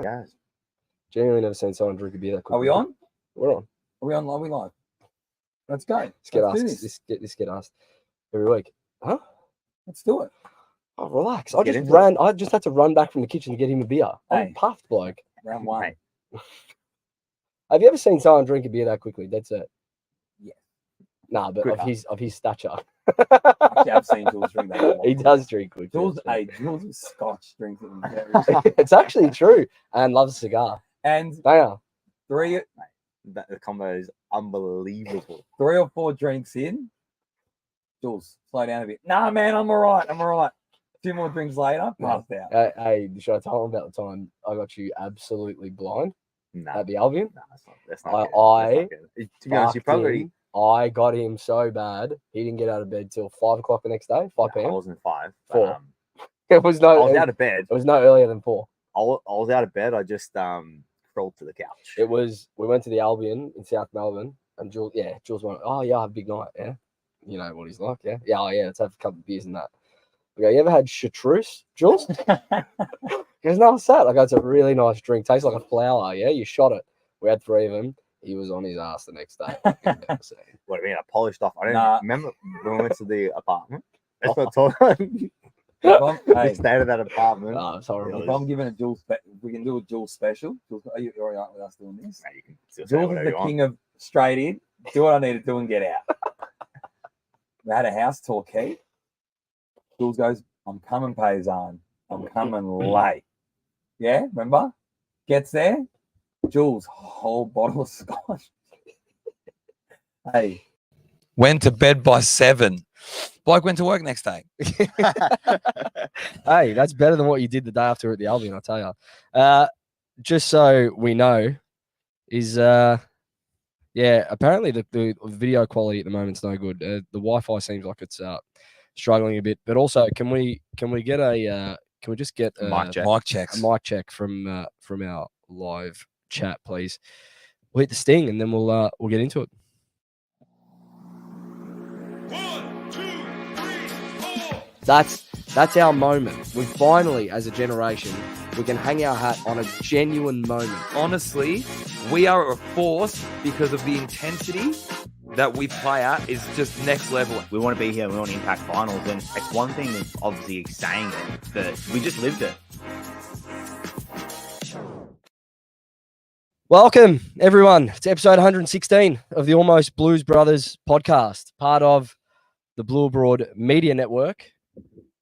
Guys, Genuinely never seen someone drink a beer that quickly. Are we on? We're on. Are we on? Are we live? Let's go. Let's get Let's do asked. this. This get asked every week. Huh? Let's do it. Oh, relax. Let's I get just into ran. I just had to run back from the kitchen to get him a beer. I'm Hey. puffed, bloke. Round one. Hey. Have you ever seen someone drink a beer that quickly? That's it. Yeah. Nah, but Quicker. of his stature. Actually, I've seen Jules drink that. a lot. He does drink quickly. Jules, actually. Jules is Scotch drinking. Very It's actually true. And loves a cigar. and They are. three the combo is unbelievable. or four drinks in. Jules, slow down a bit. Nah, man, I'm all right. I'm all right. A few more drinks later, passed out. Hey, should I tell him about the time I got you absolutely blind Nah, at the Albion? nah, that's not good. That's I- not good. To be honest, you Fucked probably him. I got him so bad he didn't get out of bed till 5 o'clock the next day. 5 I p.m. wasn't 5. But, 4. It was no. I was it, out of bed. it was no earlier than 4. I was out of bed. I just crawled to the couch. It was. We went to the Albion in South Melbourne, and Jules went. Oh yeah, I have a big night. Yeah, you know what he's like. Yeah, yeah, oh, yeah. Let's have a couple of beers and that. We go. You ever had chartreuse, Jules? He goes, no, what's that? I go, it's a really nice drink. Tastes like a flower. Yeah, you shot it. We had 3 of them. He was on his ass the next day. What do you mean? I polished off. I don't Nah. remember when we went to the apartment. That's what I talking. Hey, We stayed at that apartment. Oh, it's horrible. if I'm giving a Jules, we can do a Jules special. Jules, are you all right with us doing this? Nah, you can still say Jules is whatever the you want. king of straight in. Do what I need to do and get out. We had a house tour, Keith. Jules goes, I'm coming, Paysan. I'm coming late. Yeah, remember? Gets there. Jules, whole bottle of scotch. Hey. Went to bed by 7. Bloke went to work next day. Hey, that's better than what you did the day after at the Albion, I'll tell you. Just so we know, is apparently the video quality at the moment's no good. The Wi-Fi seems like it's struggling a bit. But also, can we get a can we just get Mic check. Mic checks. a mic check from our live chat, please? We'll hit the sting and then we'll get into it. 1, 2, 3, 4. That's our moment. We finally, as a generation, we can hang our hat on a genuine moment. Honestly, we are a force because of the intensity that we play at is just next level. We want to be here. We want to impact finals. And it's one thing of obviously saying it, but we just lived it. Welcome, everyone, to episode 116 of the Almost Blues Brothers podcast, part of the Blue Abroad Media Network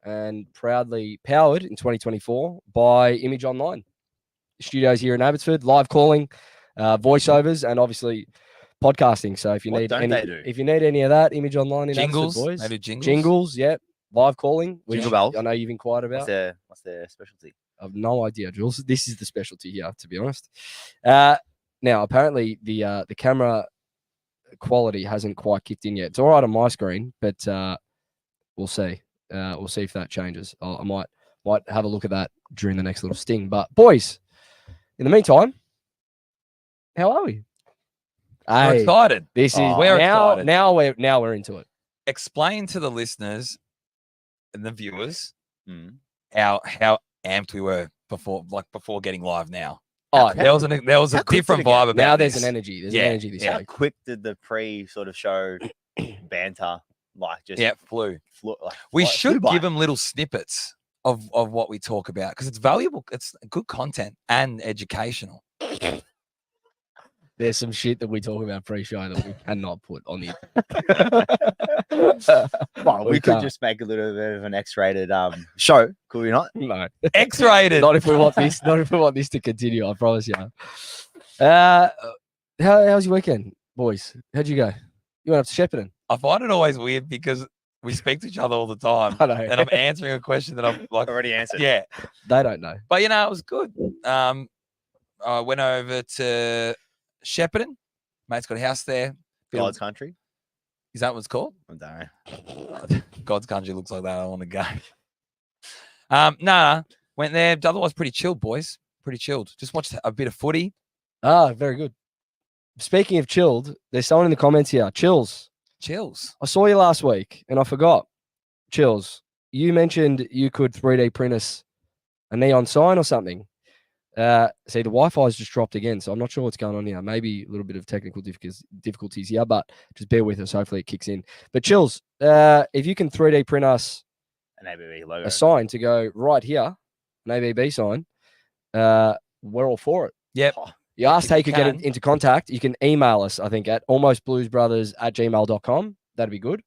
and proudly powered in 2024 by Image Online. Studios here in Abbotsford, live calling, voiceovers, and obviously podcasting. So if you What need don't they do? if you need any of that, Image Online in Jingles. Abbotsford, boys. They do jingles. Jingles, yeah. Live calling, which Jingle bells. I know you've inquired about. What's their specialty? I've no idea, Jules. This is the specialty here, to be honest. Now, apparently, the camera quality hasn't quite kicked in yet. It's all right on my screen, but we'll see. We'll see if that changes. I might have a look at that during the next little sting. But boys, in the meantime, how are we? I'm Hey, excited. this is We're excited. now we're into it. Explain to the listeners and the viewers Mm. how amped we were before getting live now. Oh, There was a how quick different did it get? vibe about now there's this. an energy. There's Yeah, an energy this How week. quick did the pre sort of show banter just Yeah, flew. like, We flew should by? give them little snippets of what we talk about because it's valuable. It's good content and educational. There's some shit that we talk about pre-show that we cannot put on the. Well, we could can't. just make a little bit of an X-rated show, could we not? No. X-rated. Not if we want this. Not if we want this to continue. I promise you. How's your weekend, boys? How'd you go? You went up to Shepparton. I find it always weird because we speak to each other all the time, I know. and I'm answering a question that I'm like, Already answered. yeah. They don't know. But it was good. I went over to Shepparton. Mate's got a house there. God's country. Is that what it's called? I don't know. God's country looks like that. I want to go. Went there. Otherwise, pretty chilled, boys. Pretty chilled. Just watched a bit of footy. Ah, very good. Speaking of chilled, there's someone in the comments here. Chills. Chills. I saw you last week and I forgot. Chills. You mentioned you could 3D print us a neon sign or something. See, the Wi-Fi's just dropped again, so I'm not sure what's going on here. Maybe a little bit of technical difficulties here, but just bear with us. Hopefully it kicks in. But Chills, if you can 3D print us An ABB logo. a sign to go right here, an ABB sign, we're all for it. Yep. You asked how you could get can. into contact. You can email us, I think, at almostbluesbrothers@gmail.com. That'd be good.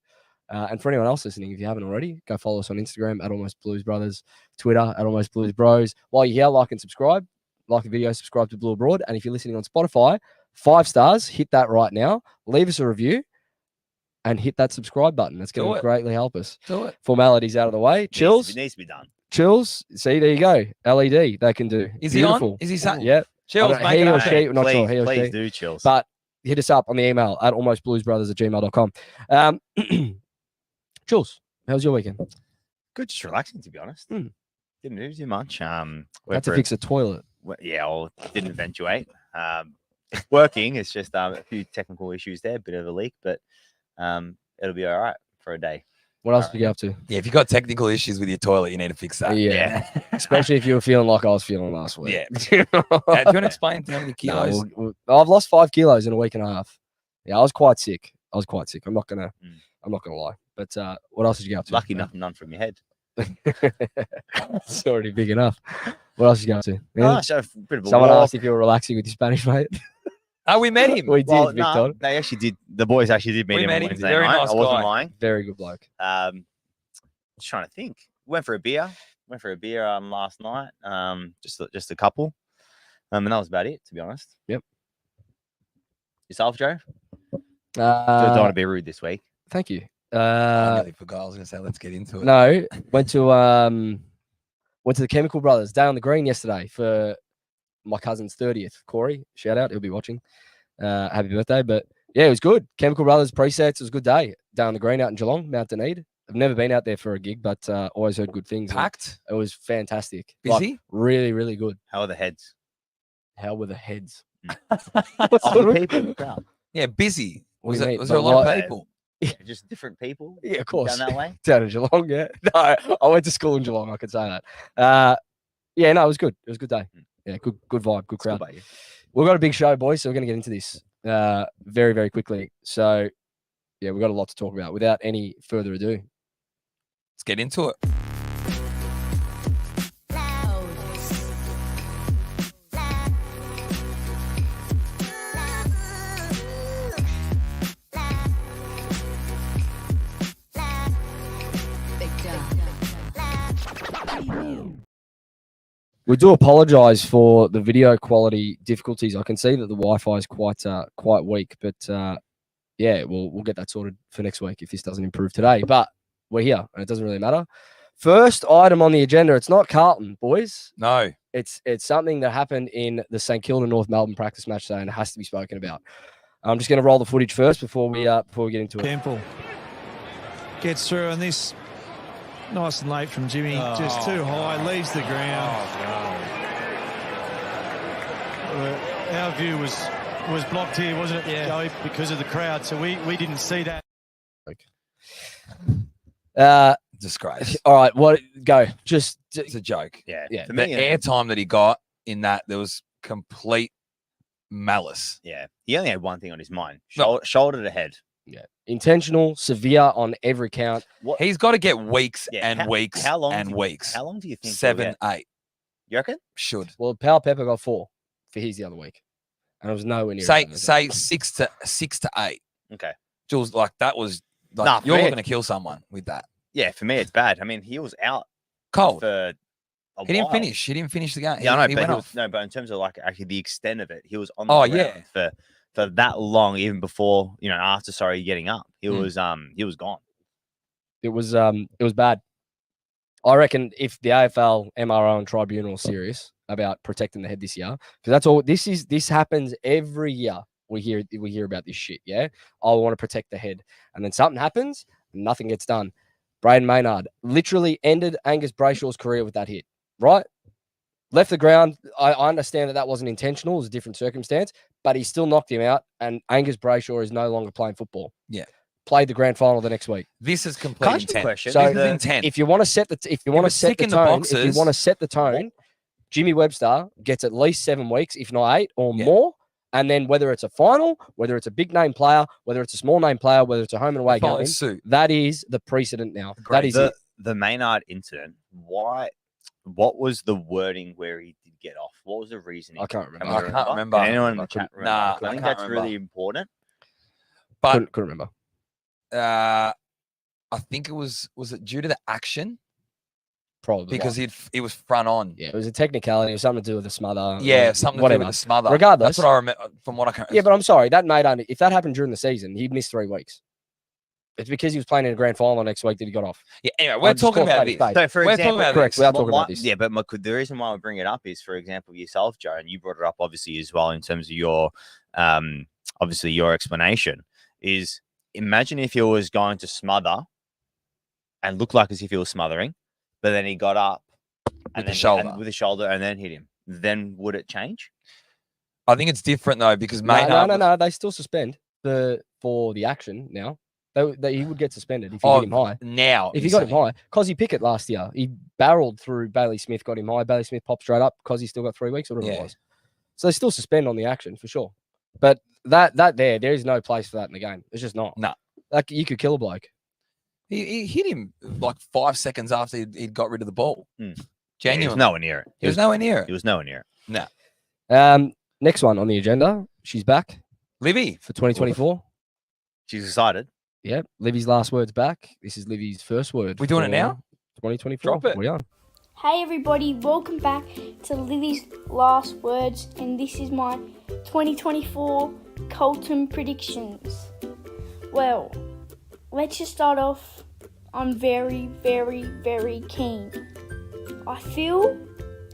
And for anyone else listening, if you haven't already, go follow us on Instagram at almostbluesbrothers, Twitter at almostbluesbros. While you're here, like and subscribe. Like the video, subscribe to Blue Abroad. And if you're listening on Spotify, 5 stars, hit that right now. Leave us a review and hit that subscribe button. That's going Do to it. greatly help us. Do it. Formalities out of the way. Chills. It needs to be done. Chills. See, there you go. LED, they can do. Is Beautiful. he on? Is he saying? Yep. Chills, I don't- make he it or up. she, not please, sure. He or please she. do, Chills. But hit us up on the email at almostbluesbrothers@gmail.com. Jules, how was your weekend? Good, just relaxing, to be honest. Hmm. Didn't do too much. Had Went to for fix a toilet. yeah, well, didn't eventuate. Working, it's just a few technical issues there, bit of a leak, but it'll be all right for a day. What else did you get up to? Yeah, if you've got technical issues with your toilet, you need to fix that. Yeah. Especially if you were feeling like I was feeling last week. Yeah. Do you want to explain how many No, kilos? I've lost 5 kilos in a week and a half. Yeah, I was quite sick. I'm not gonna lie. But what else did you get up to? Lucky nothing none from your head. It's already big enough. What else did you get up to? Yeah? So a bit of a Someone walk. asked if you were relaxing with your Spanish mate. Oh, we met him. We did, Well, Victor. no, they actually did. The boys actually did meet We him met on him. Wednesday Very night. nice I wasn't guy. lying. Very good bloke. Just trying to think. Went for a beer last night. Just a couple. And that was about it, to be honest. Yep. Yourself, Joe? Don't want Uh, to be rude this week. thank you. I nearly forgot. I was going to say, let's get into it. No, went to the Chemical Brothers Day on the Green yesterday for my cousin's 30th. Corey, shout out, he'll be watching. Happy birthday! But yeah, it was good. Chemical Brothers presets. It was a good day down the Green out in Geelong, Mount Dunedin. I've never been out there for a gig, but always heard good things. Packed? It was fantastic. Like, Busy? really, really good. How are the heads? How were the heads? Of the people in the crowd. Yeah, busy. What Was, do you it, mean? was there a But lot what- of people? Yeah, just different people. Yeah, of course. Down that way. Down in Geelong, yeah. No, I went to school in Geelong. I could say that. Yeah, no, it was good. It was a good day. Yeah, good vibe, good It's good crowd. about you. We've got a big show, boys, so we're going to get into this very, very quickly. So, yeah, we've got a lot to talk about. Without any further ado, Let's get into it. we do apologise for the video quality difficulties. I can see that the Wi-Fi is quite weak, but yeah, we'll get that sorted for next week if this doesn't improve today. But we're here, and it doesn't really matter. First item on the agenda. It's not Carlton, boys. No. It's something that happened in the St Kilda North Melbourne practice match today, and it has to be spoken about. I'm just going to roll the footage first before we get into it. Temple gets through, and this nice and late from Jimmy, just too high, leaves the ground. Our view was blocked here, wasn't it, Joey, because of the crowd, so we didn't see that. Disgrace. All right, what go? Just It's a joke. Yeah. Yeah, For The me, airtime that he got in that, there was complete malice. yeah. He only had one thing on his mind: No. shoulder to head. yeah, intentional, severe on every count. What? He's got to get weeks Yeah, and weeks how long and do you- weeks. How long do you think? he'll 7, get? 8. You reckon? Should. Well, Power Pepper got 4 for his the other week, and it was nowhere near. Say as bad as 6 to 8. Okay. Jules, like that was like Nah, for you're me- going to kill someone with that. Yeah. For me, it's bad. I mean, he was out Cold. for. He didn't finish. He didn't finish the game. Yeah, I know, he but went he was, off. no, but in terms of like actually the extent of it, he was on the Oh, ground yeah. for that long, even before after getting up, he Mm. was gone. it was bad. I reckon if the AFL, MRO, and Tribunal are serious about protecting the head this year, because that's all. This happens every year. We hear about this shit. Yeah, I want to protect the head, and then something happens, and nothing gets done. Braden Maynard literally ended Angus Brayshaw's career with that hit. Right, left the ground. I understand that wasn't intentional; it was a different circumstance, but he still knocked him out, and Angus Brayshaw is no longer playing football. Yeah. Played the grand final the next week. This is complete Can I ask you a intent. question? So This is The- intent. If you want to set the if you want to was set the sticking the tone, if you boxes- want to set the tone, Jimmy Webster gets at least 7 weeks, if not 8 or Yeah. more. And then whether it's a final, whether it's a big name player, whether it's a small name player, whether it's a home and away Follow game, suit. that is the precedent now. Agreed. That is it. The Maynard incident. What was the wording where he did get off? What was the reasoning? I can't remember. Can I can't remember. Can anyone in I the chat couldn't- remember? nah, 'Cause I I think can't that's remember. really important. But Couldn't remember. I think it was it due to the action Probably because he was front on. yeah, it was a technicality. It was something to do with the smother. Yeah, something to do whatever. with the smother. Regardless. that's what I remember from what I can. Yeah, but I'm sorry. That made if that happened during the season, he'd miss 3 weeks. It's because he was playing in a grand final next week that he got off. yeah. Anyway, we're I'll just talking call about it this. a spade. So, for We're talking example, about correct, this. we are talking about this. Yeah, but the reason why I bring it up is, for example, yourself, Joe, and you brought it up obviously as well in terms of your, obviously your explanation is imagine if he was going to smother and look like as if he was smothering, but then he got up With and the shoulder. with the shoulder and then hit him. Then would it change? I think it's different though because No, Maynard. no. They still suspend for the action now. He would get suspended if you Oh, hit him high. Now, If you're you got him saying. high, Cozzy Pickett last year, he barreled through Bailey Smith, got him high. Bailey Smith popped straight up. Cozzy still got 3 weeks, whatever it Yeah. was. So they still suspend on the action for sure. But there is no place for that in the game. It's just not. No. Like you could kill a bloke. He hit him like 5 seconds after he'd got rid of the ball. Hmm. He Genuinely, was nowhere near it. he was nowhere near He it. was nowhere near it. Next one on the agenda. She's back Livy, for 2024. She's excited. Yeah, Livy's last words back. This is Livy's first word. We doing it for now? 2024. Drop it. We are. Hey everybody, welcome back to Livy's Last Words, and this is my 2024 Carlton predictions. Well, let's just start off. I'm very, very, very keen. I feel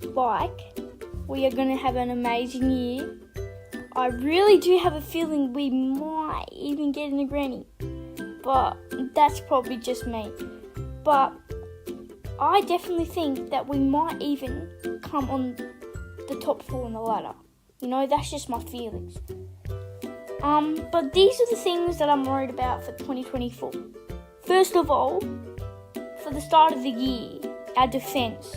like we are going to have an amazing year. I really do have a feeling we might even get in the granny, but that's probably just me. But I definitely think that we might even come on the top 4 on the ladder. You know, that's just my feelings. But these are the things that I'm worried about for 2024. First of all, for the start of the year, our defence.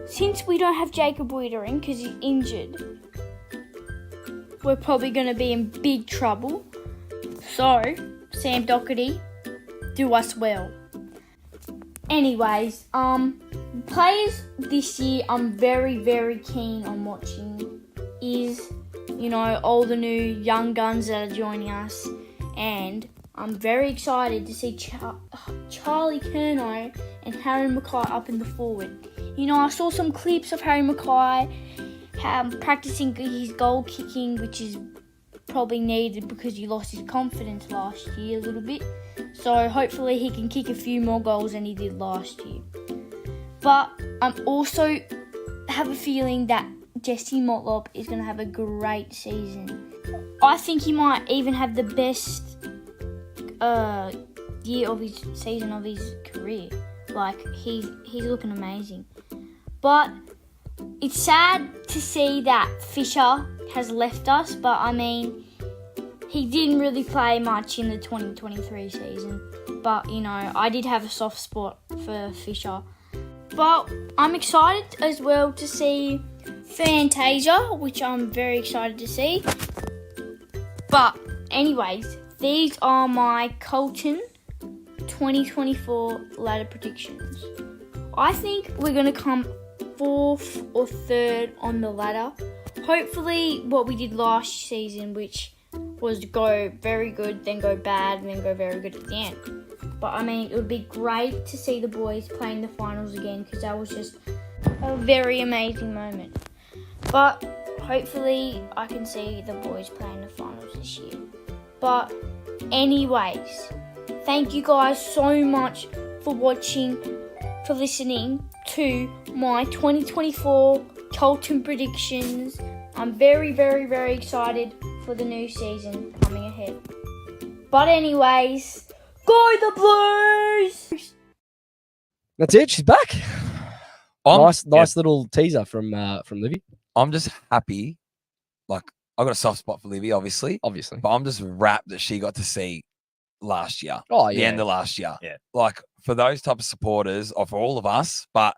Since we don't have Jacob Wiedering because he's injured, we're probably going to be in big trouble. So, Sam Doherty, do us well. Anyways, players this year I'm very, very keen on watching is, you know, all the new young guns that are joining us, and I'm very excited to see Charlie Curnow and Harry Mackay up in the forward. You know, I saw some clips of Harry Mackay practicing his goal kicking, which is probably needed because he lost his confidence last year a little bit. So hopefully he can kick a few more goals than he did last year. But I'm also have a feeling that Jesse Motlop is going to have a great season. I think he might even have the best year of his season of his career. Like he's looking amazing. But it's sad to see that Fisher has left us, but I mean, he didn't really play much in the 2023 season. But, you know, I did have a soft spot for Fisher. But I'm excited as well to see Fantasia, which I'm very excited to see. But anyways, these are my Carlton 2024 ladder predictions. I think we're going to come 4th or 3rd on the ladder. Hopefully what we did last season, which was go very good, then go bad, and then go very good at the end. But I mean, it would be great to see the boys playing the finals again, because that was just a very amazing moment. But hopefully I can see the boys playing the finals this year. But anyways, thank you guys so much for watching, for listening to my 2024 Carlton predictions. I'm very, very, very excited for the new season coming ahead. But anyways, go the Blues! That's it. She's back. I'm Nice little teaser from Livy. I'm just happy. Like, I got a soft spot for Livy, obviously, Obviously. but I'm just wrapped that she got to see last year. Oh The yeah. end of last year. Yeah. Like, for those type of supporters, or for all of us, but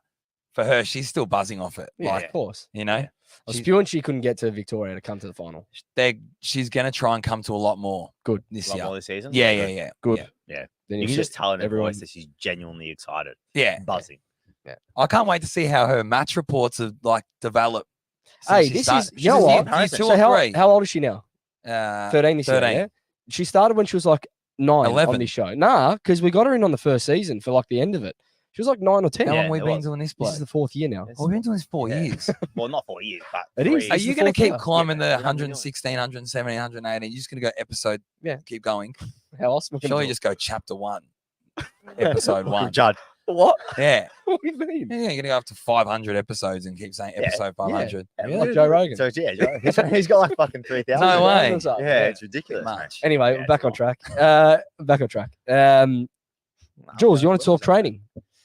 for her, she's still buzzing off it. Yeah, Like, of course. you know, I was she's- spewing she couldn't get to Victoria to come to the final. she's going to try and come to a lot more Good. this Lot year. more this season. Yeah, Good. yeah, yeah. Good. Yeah. Then You can sit- just tell in her everyone- voice that she's genuinely excited, Yeah. buzzing. I can't wait to see how her match reports have like developed. Hey, since she this start- is she's you know year- what? year two So or how, three. how old is she now? 13 this 13. year. Yeah? She started when she was like 9 on 11. this show. Nah, because we got her in on the first season for like the end of it. She was like 9 or 10. How long Yeah, have we it been was. doing this? This Bloke? is the 4th year now. It's- Oh, we've been doing this 4 Yeah. years. Well, not 4 years, but It is. three. Are This is you the going to fourth keep year. climbing Yeah, the what are we doing? 116, 117, 118? You're just going to go episode. Yeah. Keep going. How else? Surely just go chapter 1, episode 1. Judd. What? Yeah. What do you mean? Yeah, you're going to go up to 500 episodes and keep saying Yeah. episode 500. Yeah, like Joe Rogan. So yeah, he's got like fucking 3,000. No way. Yeah, it's ridiculous. man. Much. Anyway, Yeah, we're back it's on not. track. Back on track. Jules, you want to talk training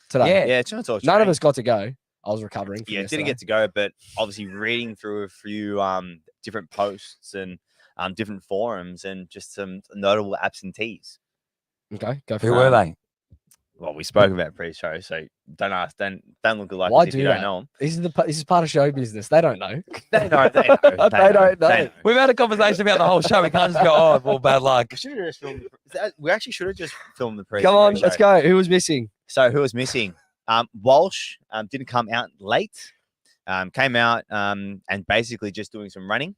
today? Yeah. Yeah, it's not talk None of training. us got to go. I was recovering. From Yeah, didn't yesterday. get to go, but obviously reading through a few different posts and different forums and just some notable absentees. Okay, go for Who it. were they? Well, we spoke about pre-show, so don't ask, don't look like Why as if do you that? don't know them. This is part of show business. They don't know. They know. They know. They don't know. They know. We've had a conversation about the whole show. We can't just go, oh, well, bad luck. We should have just filmed. We actually should have just filmed the pre. Come on, pre-show. let's go. Who was missing? So who was missing? Walsh didn't come out late. Came out and basically just doing some running,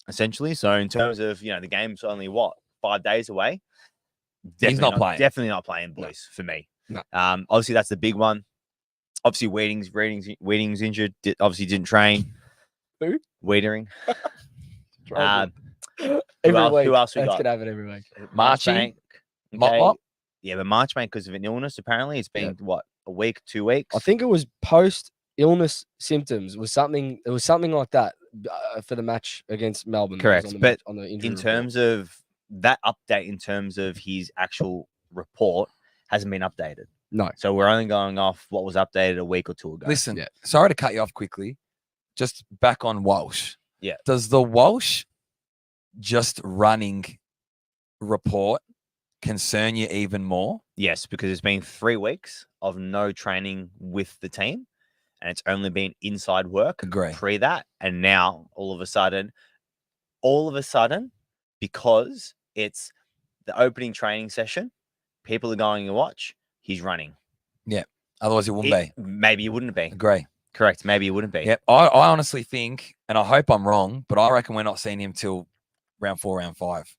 essentially. So in terms of the game's only 5 days away. He's not playing. Definitely not playing, boys. For me. No. Obviously that's the big one. Obviously Weeding's injured. Obviously didn't train. Who? Wiedering. Every else- week. who else we That's got? gonna happen every week. Marchbank. Okay. What? Yeah, but Marchbank because of an illness. Apparently, it's been a week, 2 weeks. I think it was post illness symptoms. It was something like that for the match against Melbourne. that was Correct, on the but match- on the injury in report. terms of that update, in terms of his actual report, hasn't been updated. No. So we're only going off what was updated a week or two ago. Listen, Yeah. sorry to cut you off quickly. Just back on Walsh. Yeah. Does the Walsh just running report concern you even more? Yes, because it's been 3 weeks of no training with the team, and it's only been inside work Agree. pre that, and now all of a sudden, because it's the opening training session, people are going to watch. He's running. Otherwise, it wouldn't be. Maybe it wouldn't be. Agree. Correct. Maybe it wouldn't be. Yep. I honestly think, and I hope I'm wrong, but I reckon we're not seeing him till round 4, round 5.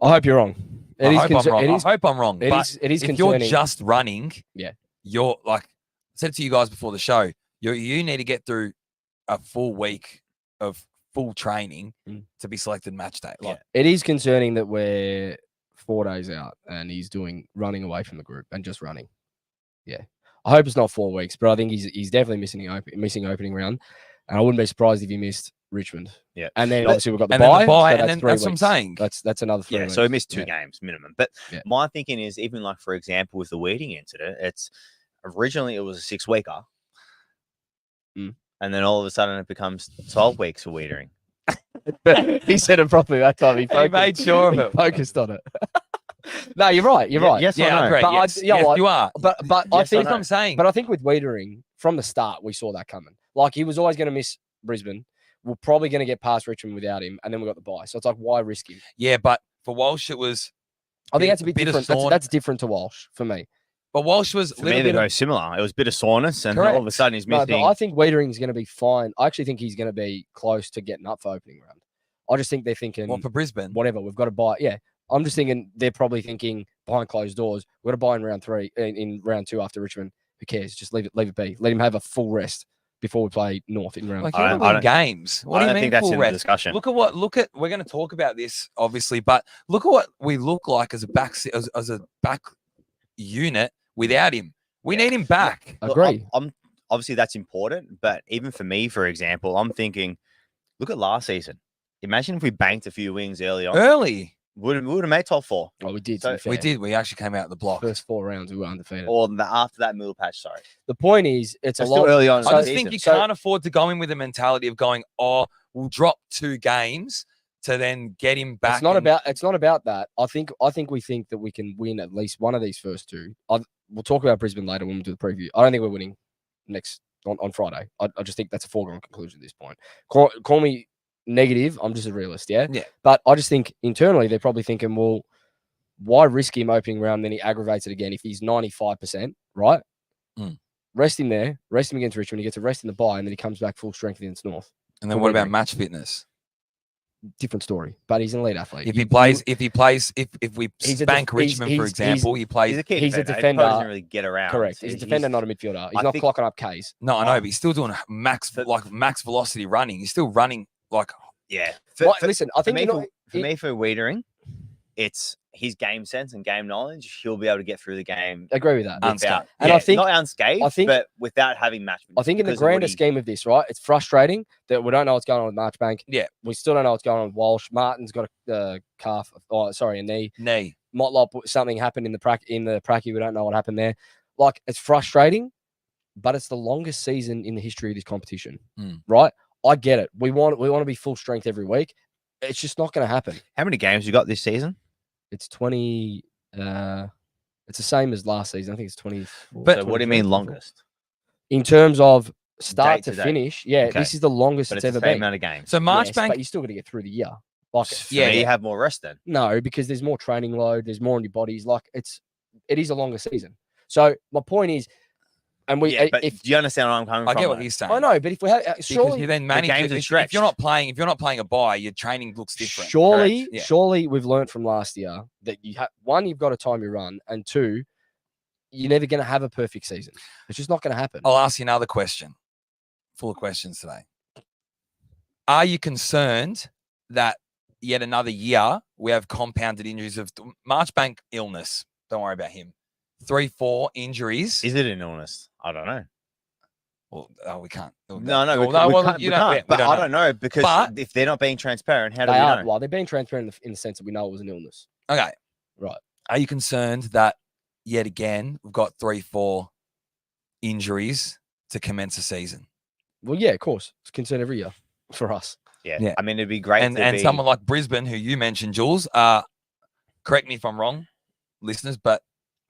I hope you're wrong. It I is hope I'm wrong. It is. I hope I'm wrong. It But is. It is if concerning. you're just running, Yeah. you're like I said it to you guys before the show. You need to get through a full week of full training to be selected match day. Like, It is concerning that we're 4 days out and he's doing running away from the group and just running. Yeah. I hope it's not 4 weeks, but I think he's definitely missing opening round. And I wouldn't be surprised if he missed Richmond. Yeah. And then But- obviously we've got the and then bye. the bye, so and then 3 that's what I'm weeks. saying. That's another 3 Yeah, weeks. so he missed 2 Yeah. games minimum. But Yeah. my thinking is, even like for example, with the Weeding incident, it's originally it was a 6-weeker, Mm. and then all of a sudden it becomes 12 weeks for Weedering. He said it properly that time. He made sure of he it. Focused on it. No, you're right. You're right. Yes, yeah, I I know. agree. But Yes, you know yes, what? you are. But I Yes, I That's think what I'm saying. But I think with Wiedering, from the start, we saw that coming. Like, he was always going to miss Brisbane. We're probably going to get past Richmond without him, and then we got the bye. So it's like, why risk him? yeah, but for Walsh, it was. I think that's a Bit bit of different. thorn. That's different to Walsh for me. But Walsh was a For me, little they're bit. very similar. It was a bit of soreness, and all of a Correct. sudden he's No, missing. but I think Wiedering's going to be fine. I actually think he's going to be close to getting up for opening round. I just think they're thinking, Well, for Brisbane. whatever, we've got to buy. Yeah, I'm just thinking they're probably thinking behind closed doors, we've got to buy in round 3, in round 2 after Richmond. Who cares? Just leave it be. Let him have a full rest before we play North in round. Like, I you're don't- gonna I win games. What I do you don't mean think that's full in the rest? discussion. Look at we're going to talk about this obviously, but look at what we look like as a back unit without him. We need him back. Look, Agree. I'm obviously that's important, but even for me, for example, I'm thinking, look at last season. Imagine if we banked a few wings early on. Early. We would have made top 4. Oh, we did. So- to be We fair. did. We actually came out the block. First 4 rounds, we were undefeated. Or after that middle patch, sorry. The point is, it's a It's still lot. early on in I the just season. think you So- can't afford to go in with the mentality of going, oh, we'll drop 2 games to then get him back. It's not and- about. It's not about that. I think we think that we can win at least one of these first 2. We'll talk about Brisbane later when we do the preview. I don't think we're winning on Friday. I just think that's a foregone conclusion at this point. Call me negative. I'm just a realist, yeah? Yeah. But I just think internally they're probably thinking, well, why risk him opening round, then he aggravates it again if he's 95%, right? Mm. Rest him there, rest him against Richmond, he gets a rest in the bye, and then he comes back full strength against North. And then For what about Wednesday. match fitness? Different story, but he's an elite athlete. If we He's a spank def- he's- Richmond, he's- for example, he He's plays. a key he's a defender. He defender. probably doesn't really get around. Correct. He's a defender, not a midfielder. He's I not think- clocking up Ks. No, I know, but he's still doing max velocity running. He's still running like Yeah. Listen, I think For me, for Wiedering, it's his game sense and game knowledge. He'll be able to get through the game I agree with that. unscathed. And I think- not unscathed, I think- but without having match. I think in the because of what grander he- scheme of this, right, it's frustrating that we don't know what's going on with Marchbank. Yeah. We still don't know what's going on with Walsh. Martin's got a a knee. knee. Motlop, something happened in the pracky. We don't know what happened there. Like, it's frustrating, but it's the longest season in the history of this competition, right? I get it. We want to be full strength every week. It's just not going to happen. How many games you got this season? It's 20. It's the same as last season. I think it's 20. But So what do you mean longest? In terms of start Date to to date. finish, yeah, Okay. this is the longest But it's it's the ever same been. amount of games. So Yes, Marchbank, but you still got to get through the year. Like, Yeah, you have more rest then. no, because there's more training load. There's more on your bodies. Like, it is a longer season. So my point is, and we Yeah, but if do you understand where I'm coming I from? get what though? he's saying. I know, but if we have Because surely you then manage games are if you're not playing a bye, your training looks different. Surely, Correct? Yeah. surely we've learned from last year that you've got to time your run, and two, you're never going to have a perfect season. It's just not going to happen. I'll ask you another question. Full of questions today. Are you concerned that yet another year we have compounded injuries of Marchbank illness? Don't worry about him. 3-4 injuries. Is it an illness? I don't know. Well, we can't. No, we well, can't, we can't. But I don't know because But- if they're not being transparent, how do They we are, know? well, they're being transparent in the sense that we know it was an illness. Okay. Right. Are you concerned that yet again we've got 3-4 injuries to commence the season? Well, yeah, of course. It's concern every year for us. Yeah. Yeah. I mean, it'd be great. And someone like Brisbane, who you mentioned, Jules, correct me if I'm wrong, listeners, but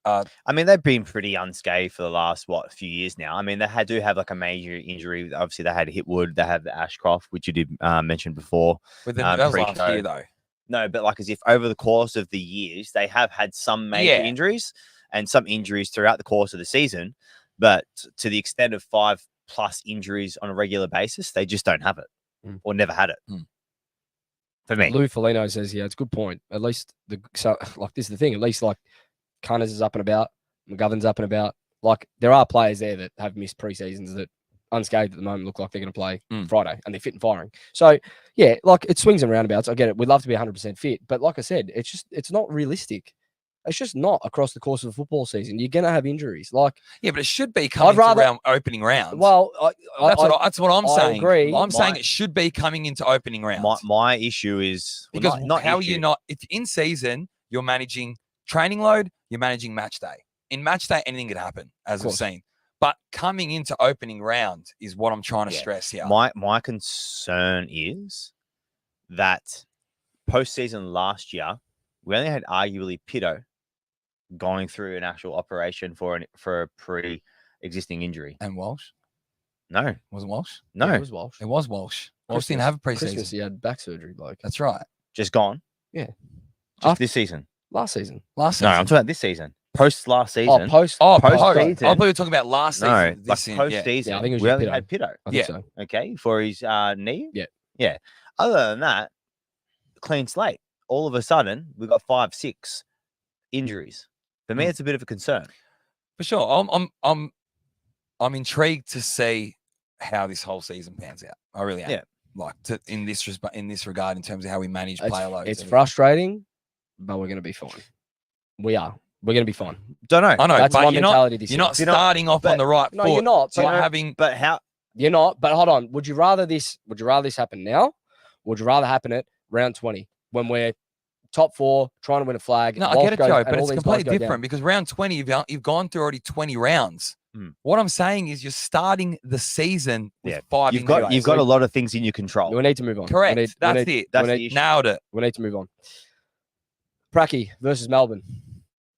I mean, they've been pretty unscathed for the last few years now. I mean, they do have like a major injury. Obviously, they had Hitwood, they have the Ashcroft, which you did mention before. that was last pre-show. year though. No, but like as if over the course of the years, they have had some major injuries and some injuries throughout the course of the season. But to the extent of 5+ injuries on a regular basis, they just don't have it or never had it. For me, Lou Foligno says, yeah, it's a good point. At least this is the thing. At least like Cunners is up and about, McGovern's up and about. Like, there are players there that have missed pre-seasons that unscathed at the moment look like they're going to play Friday, and they're fit and firing. So yeah, like, it swings and roundabouts. I get it. We'd love to be 100% fit, but like I said, it's not realistic. It's just not across the course of a football season. You're going to have injuries. Like, yeah, but it should be coming around opening rounds. Well, that's what I'm I saying. agree. I'm saying it should be coming into opening rounds. my issue is because not how are issue. you not? If in season you're managing training load, you're managing match day. In match day, anything could happen, as we've seen. But coming into opening round is what I'm trying to stress here. My concern is that postseason last year, we only had arguably Pitto going through an actual operation for a pre-existing injury. And Walsh? No. Wasn't Walsh? No. Yeah, it was Walsh. It was Walsh. Walsh didn't have a preseason. Christmas, he had back surgery, bloke. That's right. Just gone? Yeah. Just this season? Last season. Last No, season. I'm talking about this season. Post last season. Oh, post Oh, post-season. I thought you were talking about last season. No, this like season, post-season. Yeah, I think it was we just only Pitto. had Pitto. I think so. Okay, for his knee. Yeah. Yeah. Other than that, clean slate. All of a sudden, we've got 5-6 injuries. For me, it's a bit of a concern. For sure. I'm intrigued to see how this whole season pans out. I really am. Yeah. Like in this regard, in terms of how we manage player loads. It's frustrating, but we're going to be fine. We are. We're going to be fine. Don't know. I know, That's but my you're mentality not, this you're year. not starting off on the right No, foot. you're not. You're But, having, But how? you're not. But hold on. Would you rather this happen now? Or would you rather happen at round 20 when we're top 4 trying to win a flag? no, I Walsh get it, goes- Joe, and but all it's these guys completely go down? different because round 20, you've gone through already 20 rounds. What I'm saying is you're starting the season with 5 You've got a lot of things in your control. We need to move on. Correct. We need- That's we need- it. That's we the need- issue. Nailed it. We need to move on. Pracky versus Melbourne.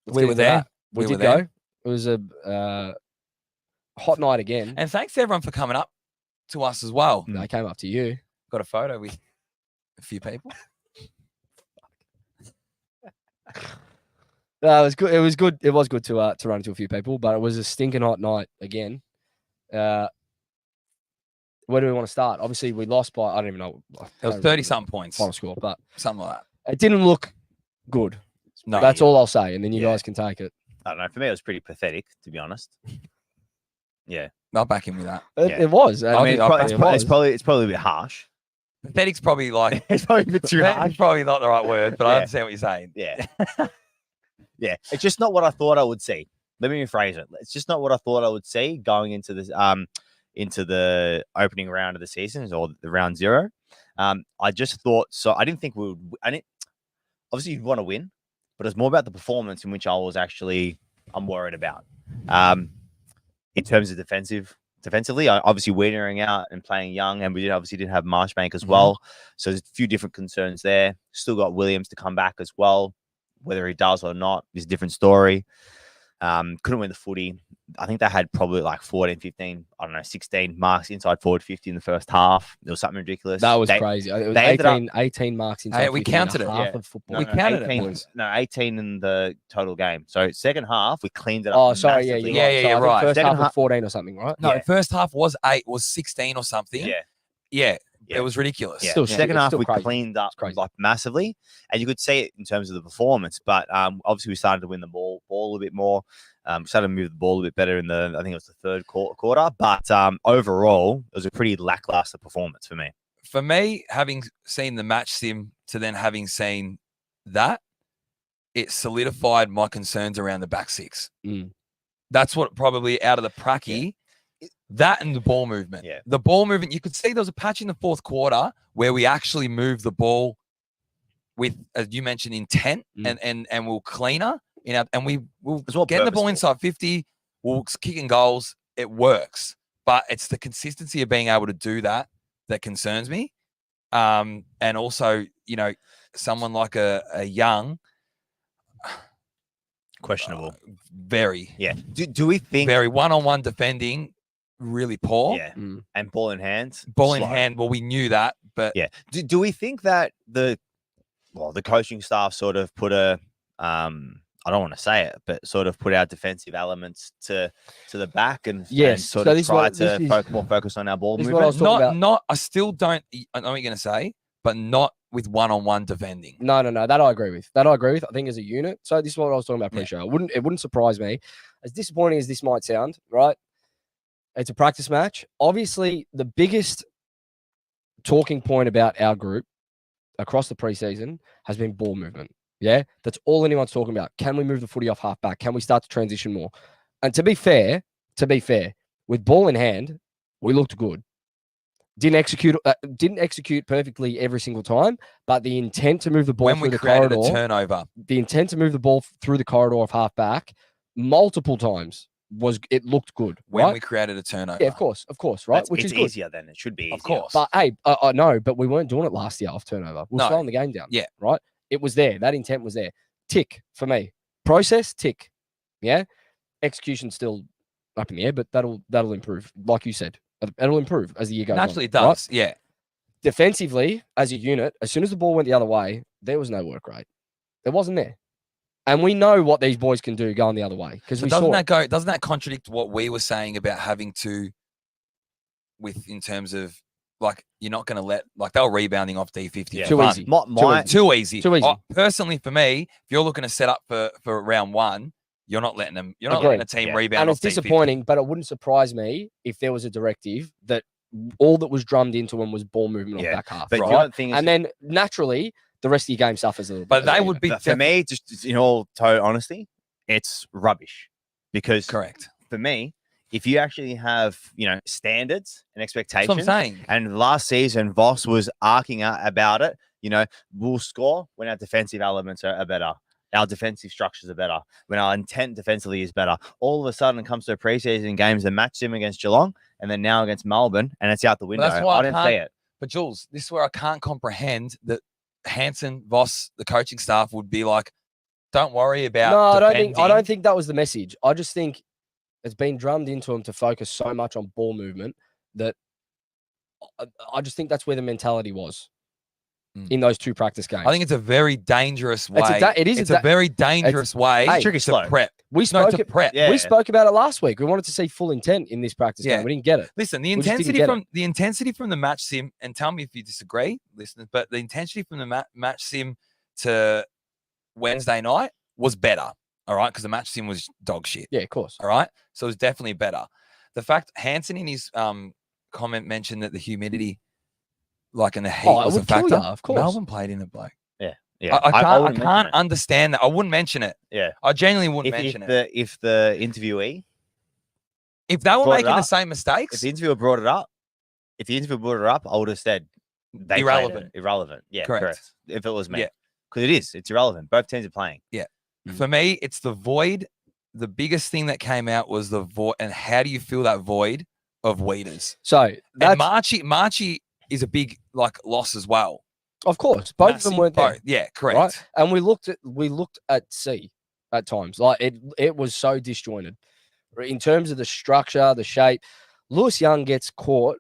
Let's We get were into there. that. We We did were there. go. It was a hot night again. And thanks to everyone for coming up to us as well. They came up to you. Got a photo with a few people. No, it was good. It was good. It was good to run into a few people, but it was a stinking hot night again. Where do we want to start? Obviously, we lost by I don't even know. It was 30-something points. Final score, but Something like that. it didn't look good. No, That's all I'll say, and then you Yeah. guys can take it. I don't know. For me, it was pretty pathetic, to be honest. Yeah. I'll back him with that. Yeah. It was. I mean, I'll it's probably a bit harsh. Pathetic's probably like It's probably a bit too pathetic's harsh. probably not the right word, but I Yeah. understand what you're saying. Yeah. Yeah. It's just not what I thought I would see. Let me rephrase it. It's just not what I thought I would see going into this into the opening round of the season or the round 0. I just thought so. I didn't think we would. Obviously you'd want to win, but it's more about the performance in which I'm worried about. In terms of defensively, obviously weeding out and playing young, and we did have Marshbank as well. So there's a few different concerns there. Still got Williams to come back as well. Whether he does or not is a different story. Couldn't win the footy. I think they had probably like 14, 15, 16 marks inside forward 50 in the first half. It was something ridiculous. That was crazy. It was they ended 18 marks inside. we 50 counted and a it, half yeah. of football. We counted it, 18, boys. No, 18 in the total game. So second half, we cleaned it up. Oh, sorry. Yeah, massively. you're right. Yeah, So I think right. First Second half was half- 14 or something, right? No, Yeah. first half was 8, was 16 or something. Yeah. Yeah. Yeah. It was ridiculous. Yeah. Still Second it's half, still we crazy. cleaned up It's crazy. like massively, and you could see it in terms of the performance. But obviously, we started to win the ball a little bit more. We started to move the ball a bit better in I think it was the third quarter. But overall, it was a pretty lackluster performance for me. For me, having seen the match sim to then having seen that, it solidified my concerns around the back six. Mm. That's what probably out of the pracky, that and the ball movement. Yeah. The ball movement, you could see there was a patch in the fourth quarter where we actually moved the ball with, as you mentioned, intent and we're cleaner. And we will It's all get the ball purposeful. inside 50, we'll kicking goals, it works. But it's the consistency of being able to do that concerns me. And also, someone like a Young, Questionable. very, Yeah. Do we think? very one-on-one defending, really poor. Yeah. Mm. And ball in hand. Ball in slow. hand, well, we knew that, but Yeah. Do we think that the coaching staff sort of put I don't want to say it, but sort of put our defensive elements to the back and Yes. sort So of this is try what- this to is- more focus on our ball this is what I was movement? talking about. not. I still don't. I know what you're going to say, but not with one-on-one defending. No. That I agree with. I think as a unit. So this is what I was talking about Yeah. pre-show. It wouldn't surprise me. As disappointing as this might sound, right? It's a practice match. Obviously, the biggest talking point about our group across the preseason has been ball movement. Yeah, that's all anyone's talking about. Can we move the footy off half back? Can we start to transition more? And to be fair, with ball in hand, we looked good. Didn't execute perfectly every single time, but the intent to move the ball When through we the created corridor, a turnover, the intent to move the ball through the corridor of half back multiple times it looked good. when right? we created a turnover. Yeah, of course, right? It's Which is good. easier then. It should be easier. Of course. But hey, I know, but we weren't doing it last year off turnover. We were No. slowing the game down. Yeah. Right? It was there. That intent was there. Tick for me. Process, tick. Yeah. Execution still up in the air, but that'll improve. Like you said, it'll improve as the year goes Naturally, it on. right? does. Yeah. Defensively, as a unit, as soon as the ball went the other way, there was no work rate. It wasn't there. And we know what these boys can do going the other way because we saw it. Doesn't that contradict what we were saying about having to, in terms of like you're not going to let they were rebounding off D50 Yeah. for Too fun. easy. Too easy. Too easy. Personally, for me, if you're looking to set up for round one, you're not letting them. You're not letting a team rebound. And off it's D50. disappointing, but it wouldn't surprise me if there was a directive that all that was drummed into them was ball movement Yeah, on back half. but right? you know the thing is, And then naturally, the rest of your game suffers a little bit. But as they well. would be but for me, just in all total honesty, it's rubbish because correct. for me, if you actually have standards and That's what expectations, I'm saying. and last season Voss was arcing out about it. We'll score when our defensive elements are better. Our defensive structures are better. When our intent defensively is better. All of a sudden, it comes to a preseason games and match them against Geelong, and then now against Melbourne, and it's out the window. that's why I didn't see it. But Jules, this is where I can't comprehend that Hansen, Voss, the coaching staff would be like, "Don't worry about." No, I defending. don't think that was the message. I just think it's been drummed into him to focus so much on ball movement that I just think that's where the mentality was in those 2 practice games. I think it's a very dangerous way. It's a very dangerous way to prep. We spoke, to prep. We spoke about it last week. We wanted to see full intent in this practice game. We didn't get it. Listen, the intensity from the match sim, and tell me if you disagree, listeners, but the intensity from the match sim to Wednesday night was better. All right, because the match sim was dog shit. Yeah, of course. All right, so it was definitely better. The fact Hansen in his comment mentioned that the humidity, like in the heat, was a factor. Of course, Melbourne played in it, bloke. Yeah, I can't understand that. I wouldn't mention it. Yeah, I genuinely wouldn't mention it. If the interviewee, if they were making the same mistakes, if the interviewer brought it up, I would have said irrelevant. Yeah, correct. If it was me, because it's irrelevant. Both teams are playing. Yeah, for me, it's the void. The biggest thing that came out was the void, and how do you feel that void of Weeders? So and Marchie is a big loss as well. Of course, both of them weren't there. Yeah, correct. Right? And we looked at C at times. Like it was so disjointed in terms of the structure, the shape. Lewis Young gets caught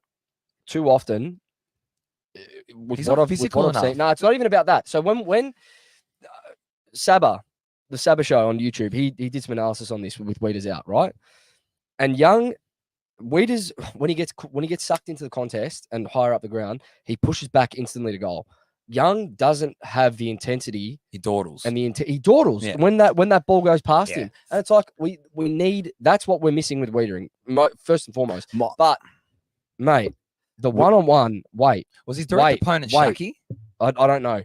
too often. He's not physical enough. No, it's not even about that. So when Sabba, the Sabba show on YouTube, he did some analysis on this with Weeders out, right? And Young. Weeders, when he gets sucked into the contest and higher up the ground, he pushes back instantly to goal. Young doesn't have the intensity. He dawdles. And he dawdles when that ball goes past him. And it's like we need. That's what we're missing with Wiedering, first and foremost. But mate, the one-on-one. Wait, was his direct opponent Shaki? I don't know.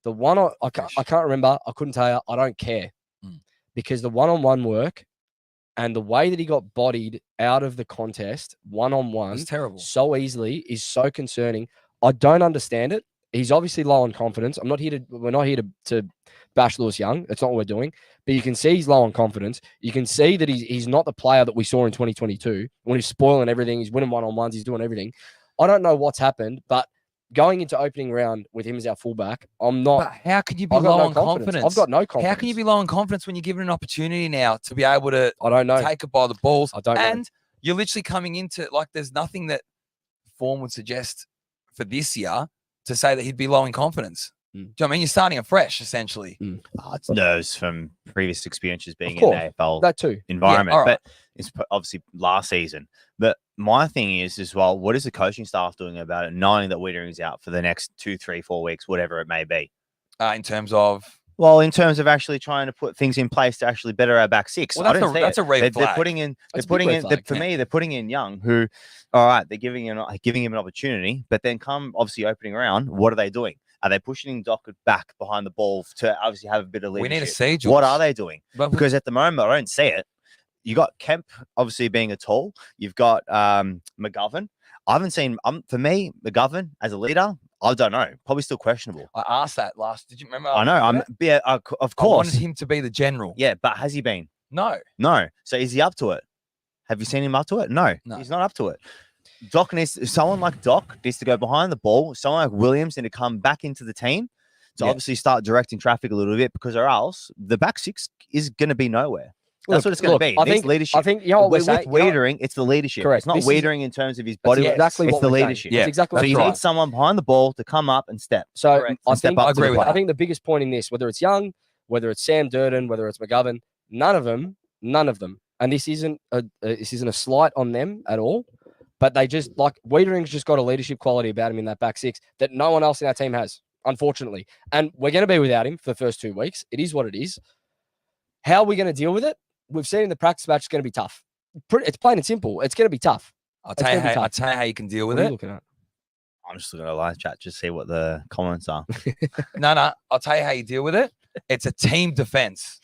The one I can't remember. I couldn't tell you. I don't care because the one-on-one work. And the way that he got bodied out of the contest one-on-one so easily is so concerning. I don't understand it. He's obviously low on confidence. We're not here to bash Lewis Young. That's not what we're doing. But you can see he's low on confidence. You can see that he's not the player that we saw in 2022 when he's spoiling everything. He's winning one-on-ones. He's doing everything. I don't know what's happened, but going into opening round with him as our fullback, I'm not. But how could you be low on confidence? I've got no confidence. How can you be low on confidence when you're given an opportunity now to be able to I don't know. take it by the balls? I don't know. And you're literally coming into there's nothing that form would suggest for this year to say that he'd be low in confidence. Do you know what I mean? You're starting afresh, essentially. It's nerves from previous experiences being in the AFL that too. environment. Yeah, right. But it's obviously last season. But my thing is as well, what is the coaching staff doing about it, knowing that Wiedering is out for the next 2, 3, 4 weeks, whatever it may be? In terms of? Well, in terms of actually trying to put things in place to actually better our back six. Well, that's a red flag. They're putting in they're putting in Young, who, all right, they're giving him an opportunity, but then come obviously opening round, what are they doing? Are they pushing Doc back behind the ball to obviously have a bit of leadership? We need to see, Jules. What are they doing? Because at the moment, I don't see it. You got Kemp obviously being a tall. You've got McGovern. I haven't seen, for me, McGovern as a leader, I don't know. Probably still questionable. I asked that last. Did you remember? I know. Of course. I wanted him to be the general. Yeah, but has he been? No. So is he up to it? Have you seen him up to it? No. He's not up to it. Someone like Doc needs to go behind the ball. Someone like Williams need to come back into the team to obviously start directing traffic a little bit, because or else the back six is going to be nowhere. That's what it's going to be. It's leadership. I think with Wiedering, it's the leadership. Correct. It's not Wiedering in terms of his body. Exactly it's the leadership. Yeah, exactly. So you need someone behind the ball to come up and step. So I agree with that. I think the biggest point in this, whether it's Young, whether it's Sam Durden, whether it's McGovern, none of them, and this isn't a slight on them at all, but they just Wiedering's just got a leadership quality about him in that back six that no one else in our team has, unfortunately. And we're going to be without him for the first 2 weeks. It is what it is. How are we going to deal with it? We've seen in the practice match, it's going to be tough. It's plain and simple. It's going to be tough. I'll tell you how you can deal with it. I'm just looking at a live chat to see what the comments are. No. I'll tell you how you deal with it. It's a team defense.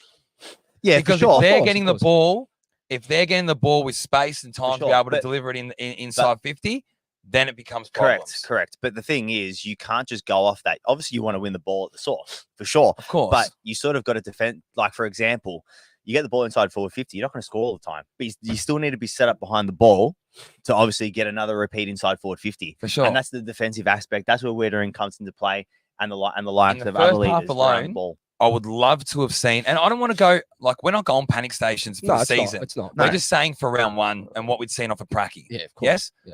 Yeah, because if they're getting the ball, with space and time to be able to deliver it inside 50, then it becomes problems. Correct. But the thing is, you can't just go off that. Obviously, you want to win the ball at the source, for sure. Of course. But you sort of got to defend. Like, for example, you get the ball inside forward 50, you're not going to score all the time. But you still need to be set up behind the ball to obviously get another repeat inside forward 50. For sure. And that's the defensive aspect. That's where Wiedering comes into play, and the likes of first other half leaders alone, around the ball. I would love to have seen, and I don't want to go like we're not going panic stations for No, the it's season. not. It's not. We're No. just saying for round one and what we'd seen off of Pracky. Yeah, of course. Yes. Yeah.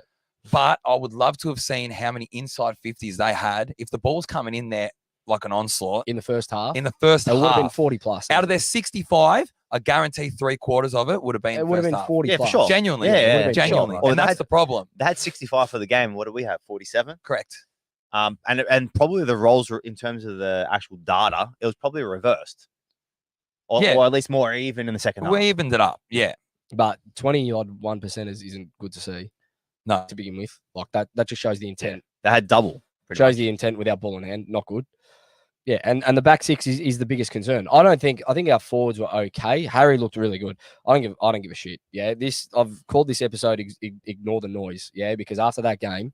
But I would love to have seen how many inside 50s they had if the ball's coming in there like an onslaught In the first half, in the first it would have been half. 40 plus. Out of their 65, I guarantee 3/4 of it would have been it would have first been half. 40 Yeah, for plus. sure. Genuinely, Yeah, yeah, yeah, genuinely, sure. Or and they that's had- the problem. They had 65 for the game. What do we have? 47. Correct. And probably the roles were in terms of the actual data, it was probably reversed, or, Yeah. or at least more even in the second half. We evened it up. Yeah. But 20 odd 1%ers isn't good to see No. to begin with. Like that just shows the intent. They had double. pretty Shows much. the intent without ball in hand. Not good. Yeah, and the back six is the biggest concern. I think our forwards were okay. Harry looked really good. I don't give a shit. Yeah, I've called this episode ignore the noise. Yeah, because after that game,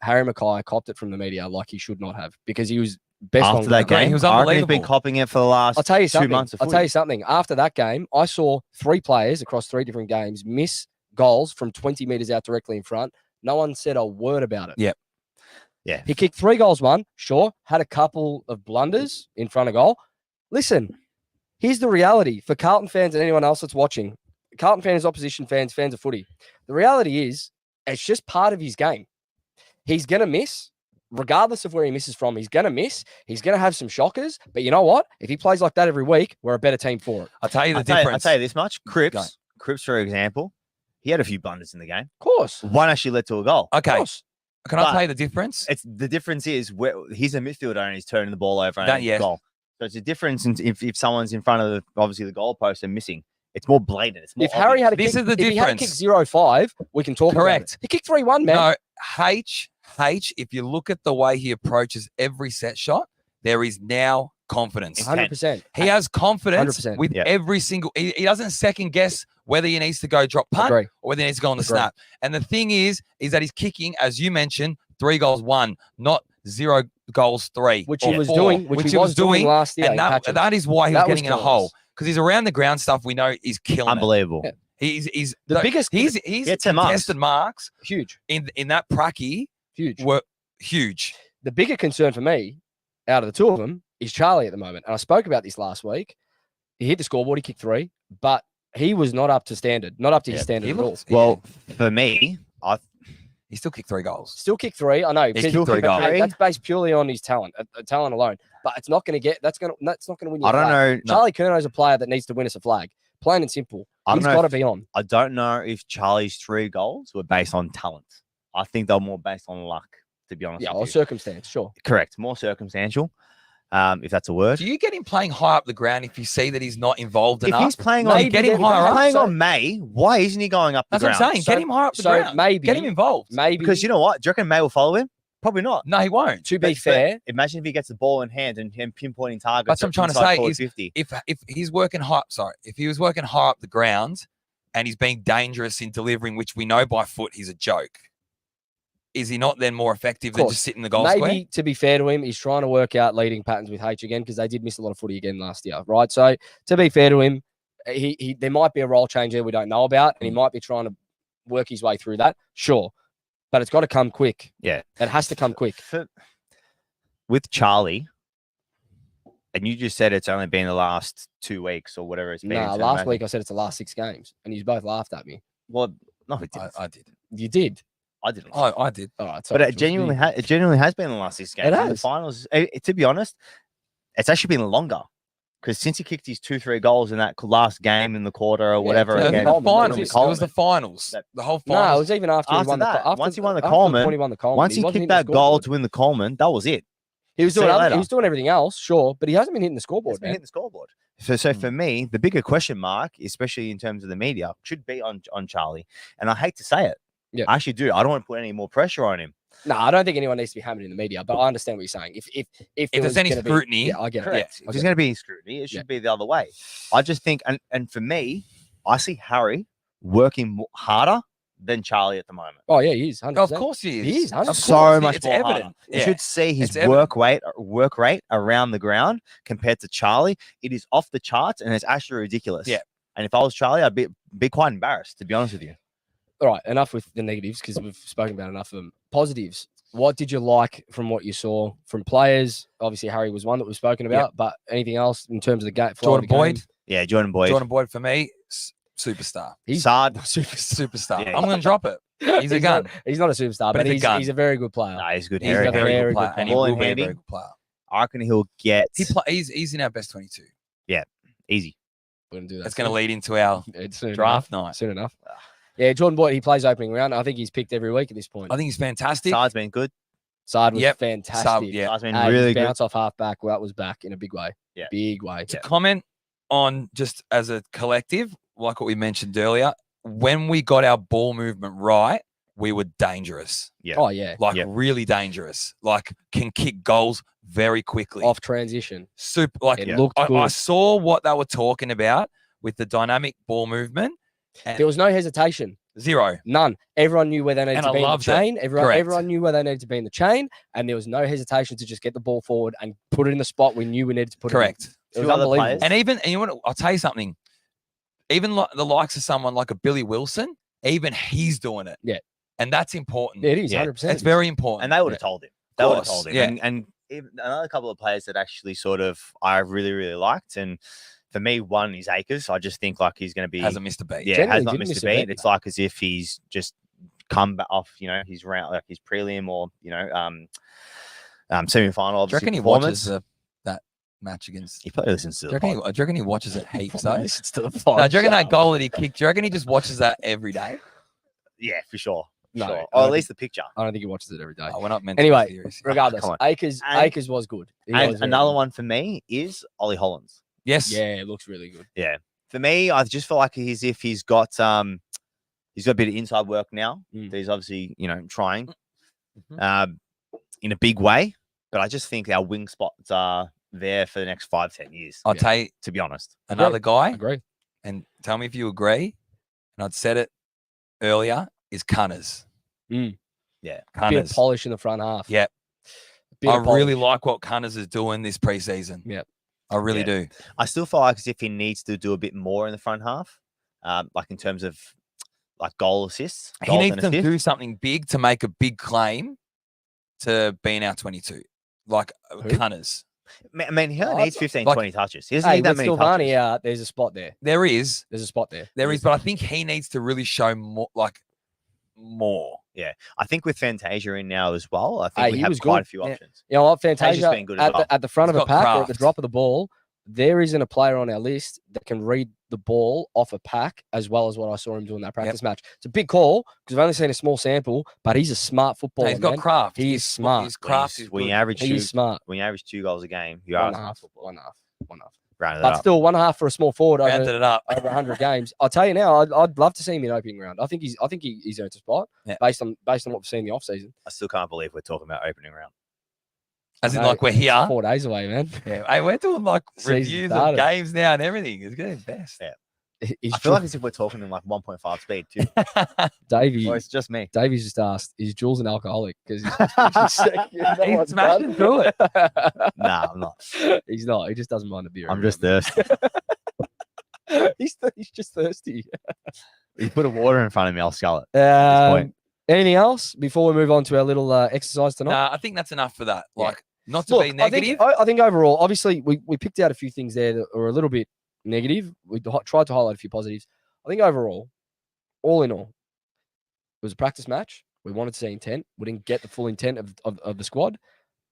Harry Mackay copped it from the media like he should not have because he was best on After that ground. He game, was I reckon he's been unbelievable. copping it for the last I'll tell you 2 something. months of I'll tell you footy. something. After that game, I saw 3 players across 3 different games miss goals from 20 meters out directly in front. No one said a word about it. Yep. Yeah. He kicked 3 goals, sure, had a couple of blunders in front of goal. Listen, here's the reality for Carlton fans and anyone else that's watching. Carlton fans, opposition fans, fans of footy. The reality is, it's just part of his game. He's going to miss, regardless of where he misses from. He's going to miss. He's going to have some shockers. But you know what? If he plays like that every week, we're a better team for it. I'll tell you the I'll difference. tell you this much. Go. Cripps, for example, he had a few blunders in the game. Of course. One actually led to a goal. Of Okay. course. Can I But- tell you the difference? It's the difference is where he's a midfielder and he's turning the ball over and That- it's yes. goal. So it's a difference if someone's in front of obviously the goalpost and missing. It's more blatant. It's more If Harry had a This kick, is the if he had a kick difference. 0-5, we can talk about Correct. it. He kicked 3-1, man. No, H, if you look at the way he approaches every set shot, there is now confidence. 100%. He has confidence 100%. with Yeah. every single. He doesn't second guess whether he needs to go drop punt Agree. or whether he needs to go on the Agree. snap. And the thing is that he's kicking, as you mentioned, 3 goals 1, not 0 goals 3, Which or he was 4, doing, which he was doing last year. and in that patches. is why he was That was getting in a hole class. because he's around the ground stuff. We know he's killing it. unbelievable. Yeah. He's The biggest- He's Yeah, 10 marks. contested marks Huge. in that pracky Huge. were huge. The bigger concern for me, out of the 2 of them, is Charlie at the moment. And I spoke about this last week. He hit the scoreboard, he kicked 3, but he was not up to standard, not up to his Yeah, standard He at all. looks Well, for me, he still kicked 3 goals. Still kicked 3, I know. He because- kicked 3 but goals. That's based purely on his talent, talent alone. But it's not going to get. That's not going to win you. I a don't flag. know. No, Charlie Curno's a player that needs to win us a flag. Plain and simple. I don't He's know got to if- be on. I don't know if Charlie's 3 goals were based on talent. I think they're more based on luck, to be honest. Yeah, with or you. circumstance, sure. Correct. More circumstantial, if that's a word. Do you get him playing high up the ground if you see that he's not involved If enough? he's playing No, on, you get him if higher he's up. playing So- on May, why isn't he going up the That's what ground? I'm saying. Get him higher up the So ground. maybe Get him involved. Maybe Because you know what? Do you reckon May will follow him? Probably not. No, he won't. to be But fair, imagine if he gets the ball in hand and him pinpointing targets. That's what I'm trying to inside say forward is 50. If he's working high, if he was working high up the ground and he's being dangerous in delivering, which we know by foot he's a joke, is he not then more effective than course. just sitting in the goal maybe square? to be fair to him, he's trying to work out leading patterns with H again because they did miss a lot of footy again last year, right? So to be fair to him, he there might be a role change there we don't know about, and he might be trying to work his way through that. Sure, but it's got to come quick. Yeah. It has to come quick. With Charlie, and you just said it's only been the last 2 weeks or whatever it's been. Nah, so last imagine- week I said it's the last 6 games, and you both laughed at me. Well, no, it didn't. I did. You did. I didn't. I did. All right, But it genuinely, it genuinely has been the last 6 games. It In the has. finals, to be honest, it's actually been longer because since he kicked his 2-3 goals in that last game in the quarter or whatever, Yeah, The again, Coleman, finals. it was It was the Coleman. finals. That- The whole No, finals. it was even after, he After won that, the once he won the after Coleman, when he won the Coleman. once he wasn't kicked hitting the that goal scoreboard. to win the Coleman, that was it. He was See doing you other, later. he was doing everything else, sure, but he hasn't been hitting the scoreboard, It's been man. hitting the scoreboard. So for me, the bigger question mark, especially in terms of the media, should be on Charlie. And I hate to say it. Yeah. I actually do. I don't want to put any more pressure on him. No, I don't think anyone needs to be hammered in the media, but I understand what you're saying. If there's any scrutiny, yeah, I get it. Correct. I If get there's it. going to be scrutiny, it should be the other way. I just think, and for me, I see Harry working harder than Charlie at the moment. Oh yeah, he is. 100%. Of course he is. He is, Of 100%. So course, much it's more evident. harder. You Yeah. should see his It's evident. work rate around the ground compared to Charlie. It is off the charts and it's actually ridiculous. Yeah. And if I was Charlie, I'd be quite embarrassed, to be honest with you. All right, enough with the negatives because we've spoken about enough of them. Positives. what did you like from what you saw from players? Obviously, Harry was one that we've spoken about, but anything else in terms of the game? Jordan Boyd. Yeah, Jordan Boyd. Jordan Boyd for me, superstar. He's Sard. Superstar. Yeah. I'm going to drop it. He's a gun. He's not a superstar, but he's a gun. he's a very good player. Nah, he's good. He's Harry. got a very very good player. good And he Ball will in be a handy. very good player. I reckon he'll get He's in our best 22. easy. We're gonna do that. That's going to soon. lead into our Soon draft enough. night. Soon enough. Yeah, Jordan Boyd, he plays opening round. I think he's picked every week at this point. I think he's fantastic. Sard's been good. Sard was Yep. fantastic. Sard, yeah. Sard's been His really good. bounce off half back. Well, that was back in a big way. Yeah. Big way. To comment on just as a collective, like what we mentioned earlier, when we got our ball movement right, we were dangerous. Yeah. Oh yeah. Like Yep. really dangerous. Like can kick goals very quickly. Off transition. Super. Like It looked I good. saw what they were talking about with the dynamic ball movement. And There was no hesitation. zero. None. Everyone knew where they needed And to I be in the loved it. chain. Correct. Everyone knew where they needed to be in the chain, and there was no hesitation to just get the ball forward and put it in the spot we knew we needed to put Correct. it in. It Few was other unbelievable. players. And you know what? I'll tell you something. Even the likes of someone like a Billy Wilson, even he's doing it. Yeah. And that's important. Yeah, it is Yeah. 100%. It's very important. And they would have told him. They would have course, told him. yeah. And even another couple of players that actually sort of I really, really liked. And for me, one is Akers. I just think like he's going to be hasn't missed a beat. yeah, Generally has not didn't missed miss a a beat. beat. It's like as if he's just come back off, his round, like his prelim or semi-final. Do you Obviously, reckon he performance. watches that match against? He probably listens to Do you the reckon pod. do you reckon he watches it heaps though? Listens to the No, pod. do you reckon that goal that he kicked? Do you reckon he just watches that every day? Yeah, for sure. No, Sure. I Or don't at least the picture. I don't think he watches it every day. Oh, we're not meant to Anyway, be serious. Regardless, come on. Akers And- Akers was good. He And was very another good. one for me is Ollie Hollands. Yes. Yeah, it looks really good. For me, I just feel like he's got a bit of inside work now. Mm. That he's obviously trying Mhm. in a big way. But I just think our wing spots are there for the next 5-10 years. I'll tell you To be honest, another guy, I agree. and tell me if you agree. And I'd said it earlier is Cunners. Mm. Yeah, Bit of Cunners. polish in the front half. Yeah. Bit I of really polish. like what Cunners is doing this preseason. Yep. I really Yeah. do. I still feel like as if he needs to do a bit more in the front half, like in terms of like goal assists. He goals needs and to assists. do something big to make a big claim to be in our 22. Like Who? Cunners. I mean, he only Oh, needs 15, like- 20 touches. He doesn't Hey, need that with many Silvani touches. out, there's a spot there. There is, There's a spot there. but I think he needs to really show more, more. I think with Fantasia in now as well, I think Hey, we he have was quite good. a few Yeah. options. You know what, Tasia's Fantasia been good as at, well. at the front He's of a got pack or at the craft. drop of the ball, there isn't a player on our list that can read the ball off a pack as well as what I saw him do in that practice match. It's a big call because I've only seen a small sample, but he's a smart footballer. He's got man. craft. He is smart. His craft is When you good. average He's smart. 2 goals a game, you One are and a half. One and a half. rounded But up. still, 1.5 for a small forward Rounded over it up. 100 games. I'll tell you now, I'd love to see him in opening round. I think he's earned a spot Yeah. based on what we've seen in the off season. I still can't believe we're talking about opening round. As in, No, like we're here. 4 days away, man. Yeah. Hey, we're doing like Season reviews started. of games now and everything. It's getting best. Yeah. He's I feel like as if we're talking in like 1.5 speed too. Davey. Or it's just me. Davey's just asked, is Jules an alcoholic? Because He's smashing through it. Nah, I'm not. He's not. He just doesn't mind a beer. I'm every just now thirsty. and then. He's just thirsty. You put a water in front of me, I'll scull it. point. Anything else before we move on to our little exercise tonight? Nah, I think that's enough for that. Yeah. Like, not to Look, be negative. I think overall, obviously, we picked out a few things there that were a little bit negative. We tried to highlight a few positives. I think overall, all in all, it was a practice match. We wanted to see intent. We didn't get the full intent of the squad,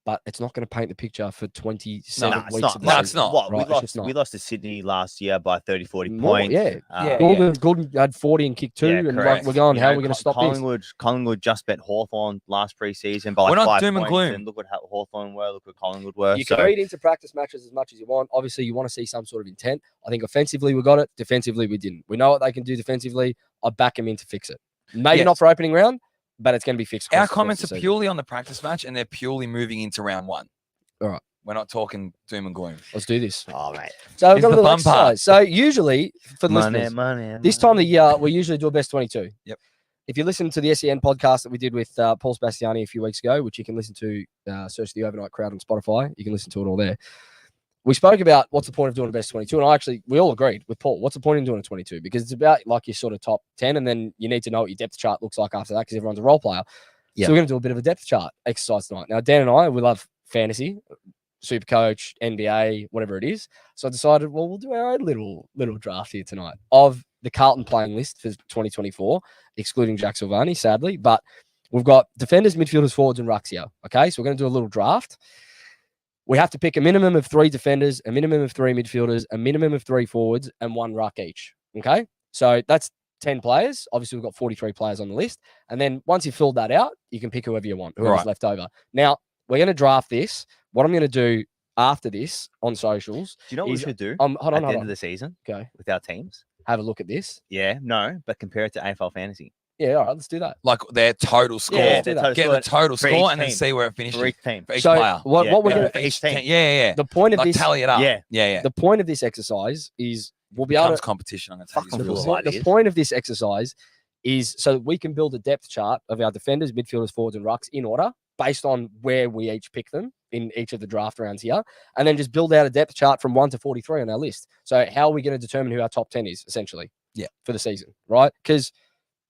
but it's not going to paint the picture for 27 No, it's weeks not. of the No, season. it's not. What, Right, it's just not. we lost to Sydney last year by 30, 40 More, points. yeah. Yeah. Gordon had 40 and kicked 2, Yeah, and like, correct. we're going, You how know, are we going to stop this? Collingwood just bet Hawthorn last preseason by like We're not 5 doom and points. gloom. And look what Hawthorn were, look what Collingwood were. You So, can read into practice matches as much as you want. Obviously, you want to see some sort of intent. I think offensively we got it. Defensively we didn't. We know what they can do defensively. I back them in to fix it. Maybe Yes. not for opening round, but it's going to be fixed. Our across the comments rest are of the purely on the practice match, and they're purely moving into round 1. All right. We're not talking doom and gloom. season. Let's do this. oh, mate. So we've Here's got a the little fun part. exercise. So usually for the Money, listeners, money, this time of the year we usually do a best 22. Yep. If you listen to the SEN podcast that we did with Paul Sebastiani a few weeks ago, which you can listen to, search the Overnight Crowd on Spotify. You can listen to it all there. We spoke about what's the point of doing a best 22, and we all agreed with Paul. What's the point in doing a 22? Because it's about like your sort of top 10, and then you need to know what your depth chart looks like after that because everyone's a role player. Yeah. So we're going to do a bit of a depth chart exercise tonight. Now, Dan and I, we love fantasy, super coach, NBA, whatever it is. So I decided, well, we'll do our own little draft here tonight of the Carlton playing list for 2024, excluding Jack Silvani, sadly. But we've got defenders, midfielders, forwards, and rucks here. Okay, so we're going to do a little draft. We have to pick a minimum of 3 defenders, a minimum of 3 midfielders, a minimum of 3 forwards, and 1 ruck each. Okay, so that's 10 players. Obviously, we've got 43 players on the list. And then once you've filled that out, you can pick whoever you want, whoever's left over. Now, we're going to draft this. What I'm going to do after this on socials. Do you know what we should do hold at on, the end of the season? Go. With our teams? Have a look at this. Yeah, no, but compare it to AFL Fantasy. Yeah, all right, let's do that. Like their total score. Yeah, let's do that. Get the total for score each and then team. see where it finishes. For each team. For each So player. what we're going for to each team. Yeah. the point of Like this tally it up. Yeah. Yeah. the point of this exercise is we'll be able Becomes to competition. I'm going to tell you Fucking some cool. real the point of this exercise is so that we can build a depth chart of our defenders, midfielders, forwards, and rucks in order based on where we each pick them in each of the draft rounds here, and then just build out a depth chart from 1 to 43 on our list. So how are we going to determine who our top 10 is essentially? Yeah, for the season, right? Because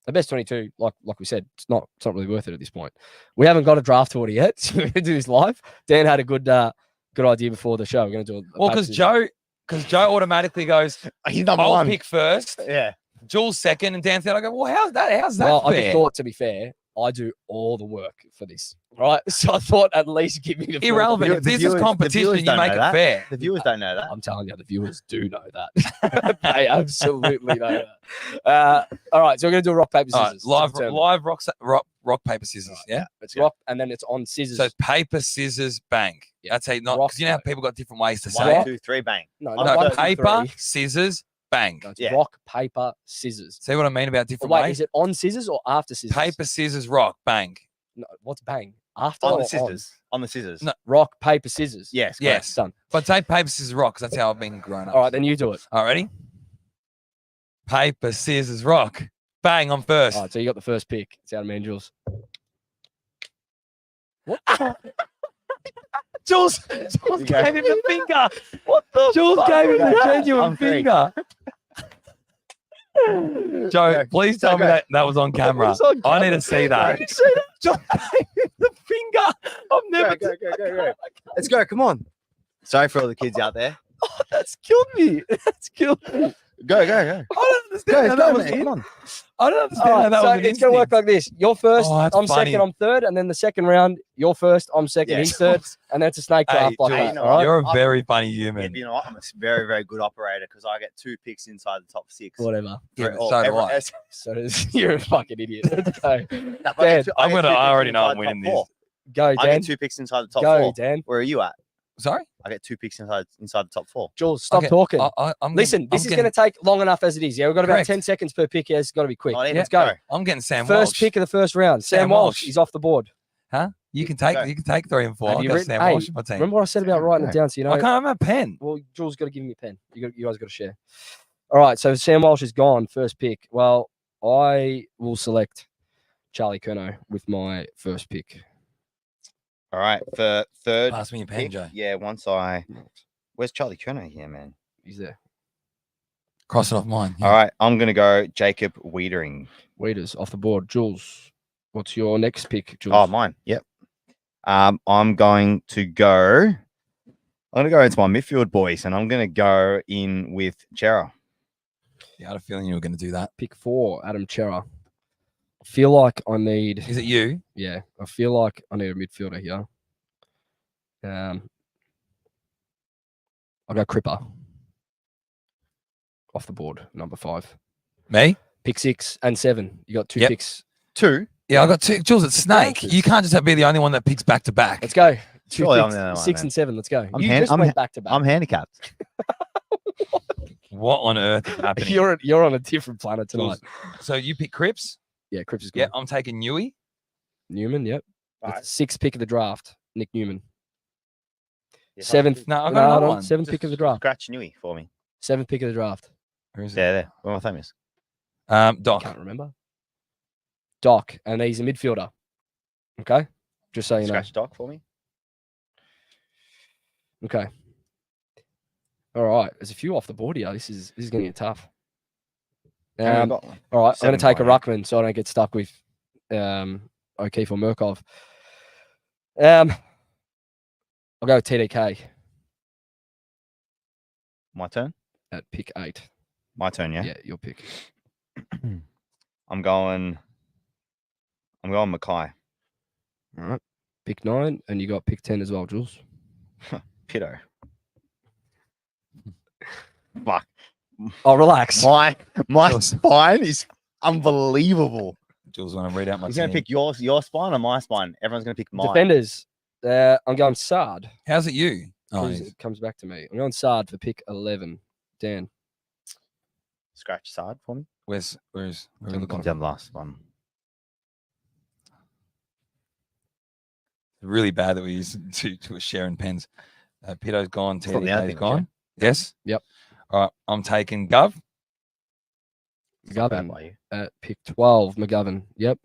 the best 22, like we said, it's not really worth it at this point. We haven't got a draft order yet, so we're going to do this live. Dan had a good idea before the show. We're going to do well because Joe automatically goes. He's number I'll one. pick first. Yeah. Jules second, and Dan said, "I go. Well, how's that? Well, I fair?" just thought, to be fair, I do all the work for this, right? So I thought at least give me the full- Irrelevant. The If this is viewers- the competition, viewers you don't make know it that. fair. The viewers don't know that. I'm telling you, the viewers do know that. They absolutely know that. All right, so we're going to do a rock, paper, All scissors. right, to determine. live rock paper scissors. Yeah. It's rock, and then it's on scissors. So paper scissors bang. Yeah. That's how you not Rock, because you know how people got different ways to say One, it. 2, 3, bang. no, No, not No, 1, 2, paper 3. scissors bang. No, it's Yeah. rock, paper, scissors. See what I mean about different Wait, ways? is it on scissors or after scissors? Paper scissors rock bang. No, what's bang? After On or the scissors. On the scissors. No. Rock, paper, scissors. Yes. Yes. Done. But say paper scissors rock because that's how I've been growing up. All right, then you do it. All right, ready? Paper scissors rock bang. I'm first. All right, so you got the first pick. It's out of man, Jules. What? Jules go. gave him the finger. What the Jules fuck? gave him the Okay. genuine I'm three. finger. Joe, Go. please tell me Go. that was on camera. was on I need to see that. Joe gave him the finger. I've never. Go. Let's go. Come on. Sorry for all the kids out there. Oh, that's killed me. That's killed me. Go. I don't understand Go, how that was man. in. Come on. I don't understand All how right, that so was an it's going to work instinct. like this. You're first, Oh, that's I'm funny. second, I'm third, and then the second round, you're first, I'm second, Yeah. he's third, and then it's a snake Hey, draft like Jules, that. you know all right? You're a I- very funny Yeah, human. but you know what? I'm a very, very good operator because I get 2 picks inside the top 6. Whatever. Yeah, Or so do every- I. So does, you're a fucking idiot. Let's go. No, but I Dan, get two- I get 2 I picks already know inside I'm the winning top 4. Go, I Dan. get 2 picks inside the top Go, 4. Dan. Where are you at? Sorry? I get 2 picks inside the top 4. Jules, stop Okay, talking. I'm Listen, getting- this I'm is going to take long enough as it is. Yeah, we've got about Correct. 10 seconds per pick. Yeah, it's got to be quick. Not even. Let's go. I'm getting Sam First Walsh. pick of the first round. Sam, Sam Walsh. Walsh. He's off the board. Huh? You can Go. take 3 and 4. Have I'll you go written- Sam hey, Walsh in my team. Remember what I said about writing it down so you know? I can't have a pen. Well, Jules got to give me a pen. You guys got to share. All right, so Sam Walsh is gone. First pick. Well, I will select Charlie Curnow with my first pick. All right. For third Pass me your pen, pick, Joe. yeah, where's Charlie Curnow here, man? He's there. Cross it off mine. All right. I'm going to go Jacob Wiedering. Waiters off the board. Jules, what's your next pick, Jules? Oh, mine. Yep. I'm going to go into my midfield boys, and I'm going to go in with Chera. Yeah, I had a feeling you were going to do that. Pick 4, Adam Chera. I feel like I need. Is it you? Yeah, I feel like I need a midfielder here. I'll go Cripper. Off the board, number 5. Me? Pick 6 and 7. You got 2 Yep. picks. 2. Yeah, I got 2. Jules, it's Snake. Bouncers. You can't just be the only one that picks back to back. Let's go. 2 Surely I'm picks, the only one 6 then. and 7. Let's go. I'm You hand- just I'm went ha- back to back. I'm handicapped. What on earth is happening? You're on a different planet tonight. Jules, so you pick Cripps? Yeah, Cripps is good. Yeah, I'm taking Newey. Newman, yep. All That's right. 6th pick of the draft, Nick Newman. Yeah, 7th. No, I've no, got another hold on, one. 7th pick of the draft. Scratch Newey for me. 7th pick of the draft. Where is it? There. Where my thumb is. Doc. Can't remember. Doc, and he's a midfielder. Okay, just so you know. Scratch Doc for me. Okay. All right, there's a few off the board here. This is going to get tough. Haven't Um, got one. all right, I'm going 7 to take a behind ruckman so I don't get stuck with a O'Keefe or Murkov. I'll go with TDK My turn. at pick 8. My turn. Yeah. Yeah, your pick. I'm going Mackay. All right. Pick 9, and you got pick 10 as well, Jules. Pitto. Fuck. Oh, relax. My spine is unbelievable. Jules, want to read out my He's team? going to pick your spine or my spine. Everyone's going to pick mine. Defenders. I'm going Sard. How's it you? Oh, It comes back to me. I'm going Sard for pick 11. Dan. Scratch Sard for me. where Down are we the looking? Down the last one. Really bad that we used to sharing pens. Pito's gone. It's not the other TDK's thing, gone. Yes. Yep. All right. I'm taking Gov. It's not bad McGovern by you. at pick 12. McGovern. Yep.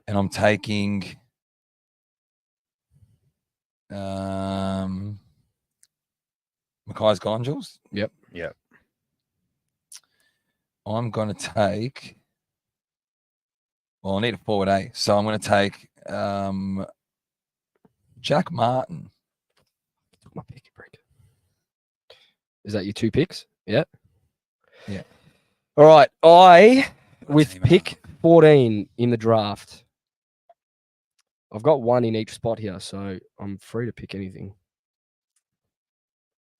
And I'm taking Mackay's gone, Jules. Yep. Yep. I'm going to take. Well, I need a forward A, so I'm going to take Jack Martin. Took my pick, break. Is that your 2 picks? Yeah. Yeah. All right. With team pick 14 in the draft, I've got 1 in each spot here, so I'm free to pick anything.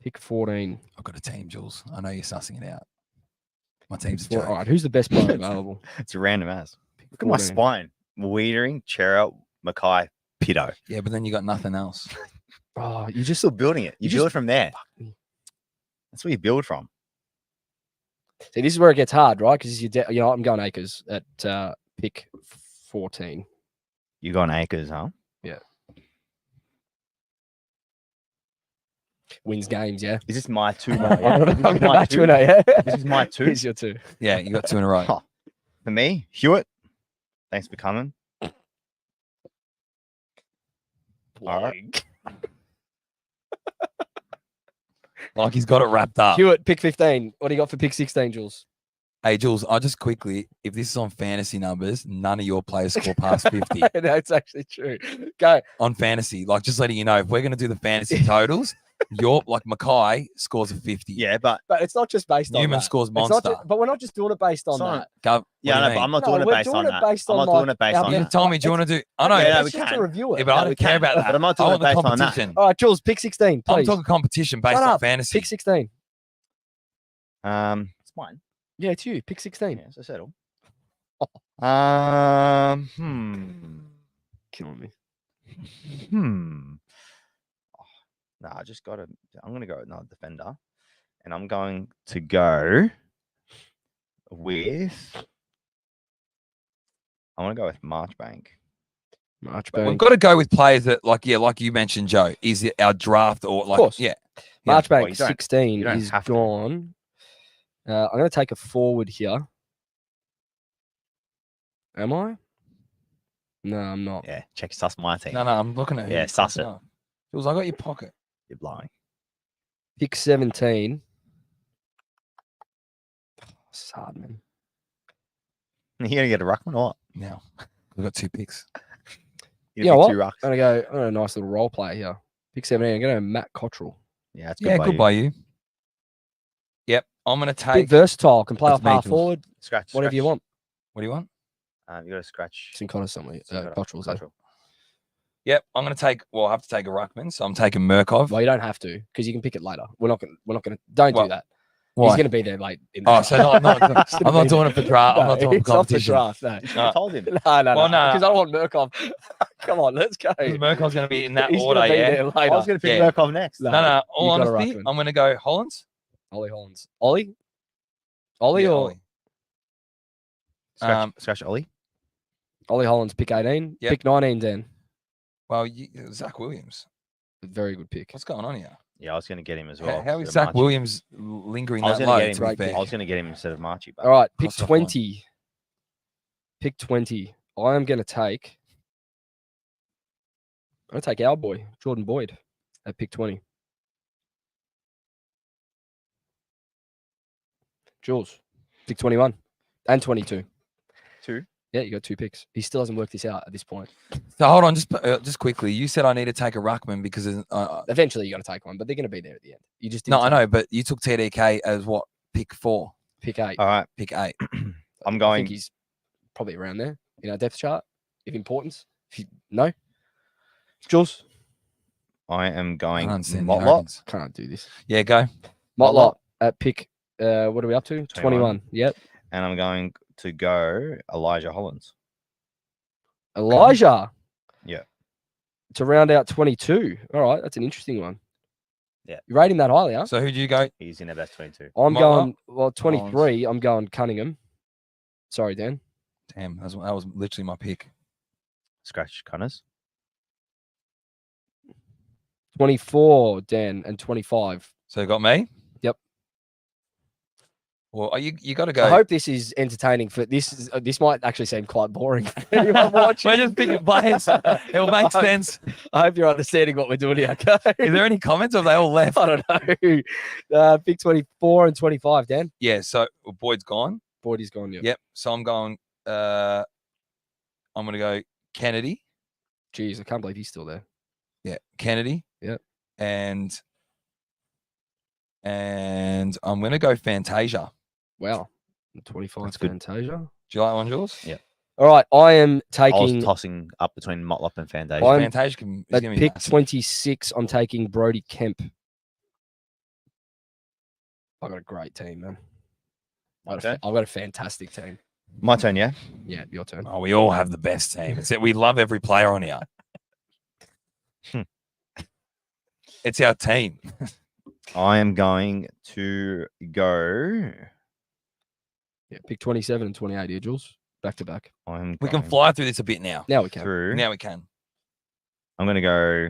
Pick 14. I've got a team, Jules. I know you're sussing it out. My team's a All joke. right. Who's the best player available? It's a random ass. Pick Look at my 14. spine. Wiedering, Chera, Mackay, Pitto. Yeah, but then you got nothing else. Oh, you You're just still building it. You you build just- it from there. me. That's where you build from. see. This is where it gets hard, right? Because I'm going Acres at pick 14. You got acres, huh? Wins games, yeah. Is this my 2? I'm This going is to my back 2? to an A. Yeah. This is my 2. Here's your 2. Yeah, you got 2 in a row. Oh, for me, Hewitt. Thanks for coming. All right. Like he's got it wrapped up. Hewitt, pick 15. What do you got for pick 16, Jules? Hey, Jules, I just quickly, if this is on fantasy numbers, none of your players score past 50 That's actually true. Go. on fantasy. Like, just letting you know, if we're going to do the fantasy totals, your like Mackay scores a 50. Yeah, but But it's not just based on Newman that. scores It's not monster. but we're not just doing it based on It's not- that. Gov, yeah, what do no, you but I'm mean? not No, doing it we're based doing on it that. based I'm on, not doing like, it based our- on You that. told me, do you want to do? I know. Yeah, It's we just can. to review it. Yeah, but I Yeah, don't we care can. about that. But I'm not I doing want it the based on that. competition. All right, Jules, pick 16, I'm please. talking competition based Shut on up. fantasy. Pick 16. It's mine. Yeah, it's you. Pick 16. Yeah, so settle. Killing me. No, I just got to. I'm going to go with another defender, and I'm going to go with. I want to go with Marchbank. Marchbank. We've got to go with players that, like you mentioned, Joe, is it our draft or like, course. yeah. Marchbank Well, you don't- 16 you don't is have to. gone. I'm going to take a forward here. Am I? No, I'm not. Yeah, check suss my team. No, I'm looking at who Yeah, you're suss crossing it. off. Jules, I got your pocket. You're blowing. Pick 17. This is hard, man. You going to get a ruckman or what? Now, we've got 2 picks. You Yeah, pick what? 2 rucks. I'm going to go a nice little role play here. Pick 17. I'm going to Matt Cottrell. Yeah, that's good. Yeah, by good you. by you. Yep, I'm going to Bit take. versatile. Can play That's off me, half Jules. forward. Scratch. Whatever you scratch. want. What do you want? You got to scratch. St. Connor's something. Got Cottrell's there. Cottrell. Yep, I'm going to take. Well, I have to take a ruckman, so I'm taking Murkov. Well, you don't have to because you can pick it later. We're not going to. Don't What? do that. Why? He's going to be there late. In the Oh, draft. so I'm not He's gonna I'm not be doing there. it for draft. I'm not doing it for it's off the competition. draft. No. You should have told him. No, Well, no. because I don't want Murkov. Come on, let's go. Murkov's going to be in that He's order, gonna be yeah. there I later. was going to pick Yeah. Murkov next. No. No, all You got a honesty, ruckman. I'm going to go Hollands. Ollie Hollins. Ollie? Ollie Yeah, or Ollie. Scratch Ollie. Ollie Hollins, pick 18. Yep. Pick 19, Dan. Well, Zach Williams. Very good pick. What's going on here? Yeah, I was going to get him as well. How is instead of Zach Marchie. Williams lingering I was that going low? to get To be him. fair? I was going to get him instead of Marchie. But All right, pick Cross off one. 20. Pick 20. I am going to take. I'm going to take our boy, Jordan Boyd, at pick 20. Jules, pick 21 and 22. 2. Yeah, you got 2 picks. He still hasn't worked this out at this point. So hold on, just quickly. You said I need to take a ruckman because Eventually, you got to take one, but they're going to be there at the end. You just no, didn't I take know, but you took TDK as what pick 4, pick 8. All right. pick 8. I'm I think going. he's probably around there in our depth chart of importance. If you no, Jules I am I going. don't understand the Motlop. arrogance. can't do this. Yeah, go. Motlop at pick. What are we up to? 21. Yep. And I'm going to go Elijah Hollins. Elijah. Yeah. To round out 22. All right, that's an interesting one. Yeah. You rate him that highly, huh? So who'd you go? He's in the best 22. I'm Motlop? going, well, 23. I'm going Cunningham. Sorry, Dan. Damn, that was literally my pick. Scratch Connors. 24, Dan, and 25. So you got me? Yep. Well, you got to go. I hope this is entertaining for this. This might actually seem quite boring for anyone watching. We're just picking players. It'll make sense. I hope you're understanding what we're doing here. Okay? Is there any comments or have they all left? I don't know. Pick 24 and 25, Dan. Yeah, so Boyd's gone. Boyd's gone. Yep. Yep. So I'm going I'm gonna go Kennedy. Jeez, I can't believe he's still there. Yeah, Kennedy. Yep. And I'm gonna go Fantasia. Wow. 25 That's good. Fantasia. Do you like one, Jules? Yeah. All right. I am I was taking tossing up between Motlop and Fantasia. I'm- Fantasia can is at gonna be pick massive. 26. I'm taking Brody Kemp. I've got a great team, man. I've got a fantastic team. My turn, yeah? Yeah, your turn. Oh, we all have the best team. It's that we love every player on here. It's our team. I am going to go. Yeah, pick 27 and 28 here, Jules. Back to back. I'm We can going fly through this a bit now. Now we can. through. Now we can. I'm going to go.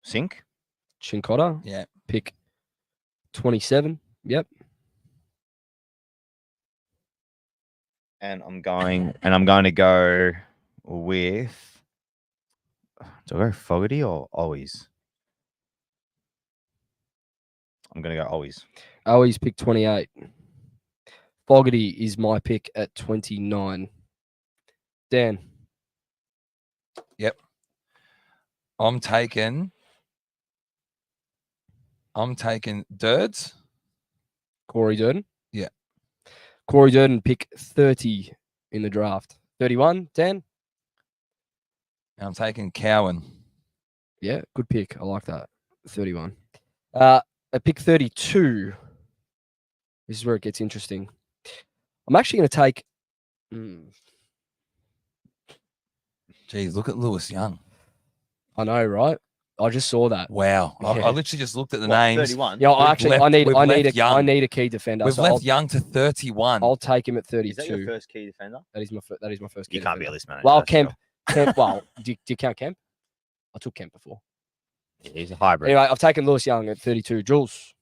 Sink. Chincotta. Yeah. Pick 27. Yep. And I'm going to go with. Do I go Fogarty or always? I'm going to go always. Owies pick 28. Fogarty is my pick at 29. Dan. Yep. I'm taking Dirds. Corey Durden. Yeah. Corey Durden pick 30 in the draft. 31, Dan. And I'm taking Cowan. Yeah, good pick. I like that. 31. At pick 32, this is where it gets interesting. I'm actually going to take. Jeez, look at Lewis Young. I know, right? I just saw that. Wow. I Yeah. literally just looked at the names. 31. Yeah, I We've actually, left- I need we've left Young. I need a key defender. We've so left Young to 31. I'll take him at Is that your 32. first key defender? That is my first key You can't be a defender. list manager. Well, that's Kemp. sure. Kemp. Well, do you count Kemp? I took Kemp before. Yeah, he's a hybrid. Anyway, I've taken Lewis Young at 32. Jules.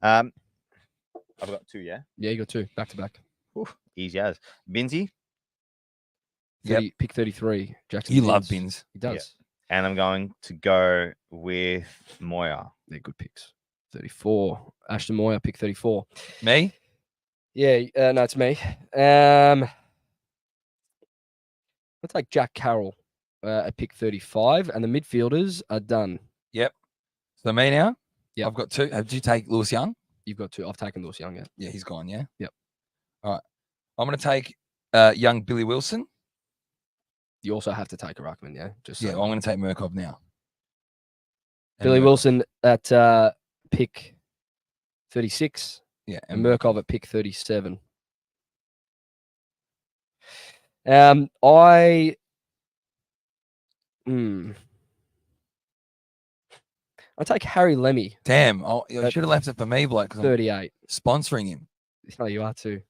I've got 2, yeah? Yeah, you got 2 back to back. Easy as. Binsey. Yep. Pick 33. Jackson. You love Binns. Bins. He does. And I'm going to go with Moya. They're good picks. 34. Ashton Moyer, pick 34. Me? Yeah, no, it's me. I'll take Jack Carroll at pick 35, and the midfielders are done. So me now? Yep. I've got 2. Did you take Lewis Young? You've got 2. I've taken Lewis Young. Yeah. Yeah, he's gone, yeah? Yep. All right. I'm going to take young Billy Wilson. You also have to take a ruckman, yeah. Just Yeah, so. well, I'm going to take Murkov now. And Billy Murkov- Wilson at pick 36, Yeah, and Murkov at pick 37. I take Harry Lemmy, Damn, I should have left it for me, bloke, because I'm 38. sponsoring him. No, you are too.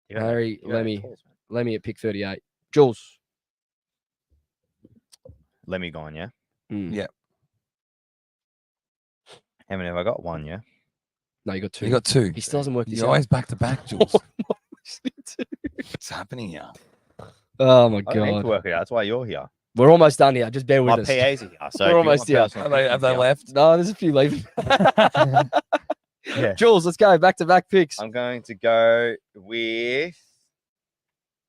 You're Harry you're Lemmy. tall, man. Lemmy at pick 38. Jules. Lemmy gone, yeah? Yeah. How many have I got? 1, yeah? No, you got 2. You got 2. He still hasn't worked this You're out. always back to back, Jules. What's happening here? Oh my I don't need to god. work it out. That's why you're here. We're almost done here. Just bear with My us. PAs are here. So We're if you almost want here. personal Have they opinions, yeah. left? No, there's a few leaving. Yeah. Jules, let's go. Back-to-back picks. I'm going to go with.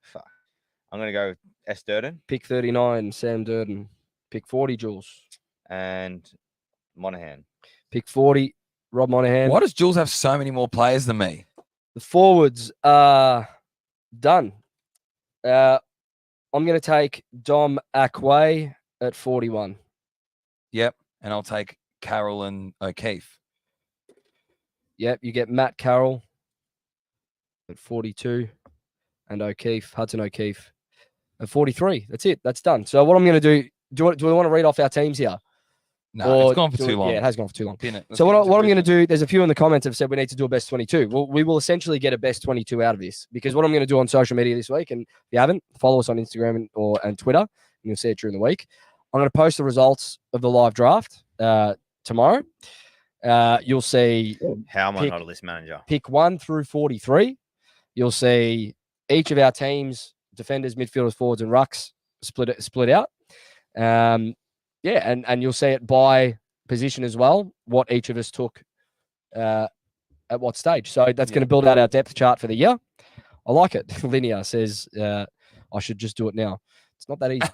Fuck. I'm going to go with S. Durden Pick 39, Sam Durden. Pick 40, Jules. and Monahan. Pick 40, Rob Monahan. Why does Jules have so many more players than me? The forwards are done. I'm going to take Dom Akwe at 41. Yep. And I'll take Carroll and O'Keefe. Yep, you get Matt Carroll at 42 and Hudson O'Keefe at 43. That's it. That's done. So what I'm going to do we want to read off our teams here? No, Or it's gone for do too long. Yeah, it has gone for too long. Pin it. Let's So get what into I'm going to Brisbane. do, there's a few in the comments have said we need to do a best 22. Well, we will essentially get a best 22 out of this because what I'm going to do on social media this week, and if you haven't, follow us on Instagram and Twitter, and you'll see it during the week. I'm going to post the results of the live draft tomorrow. You'll see How am I Pick- not a list manager? pick 1 through 43. You'll see each of our teams, defenders, midfielders, forwards, and rucks split out. And you'll see it by position as well, what each of us took at what stage. So that's going to build out our depth chart for the year. I like it. Linear says I should just do it now. It's not that easy.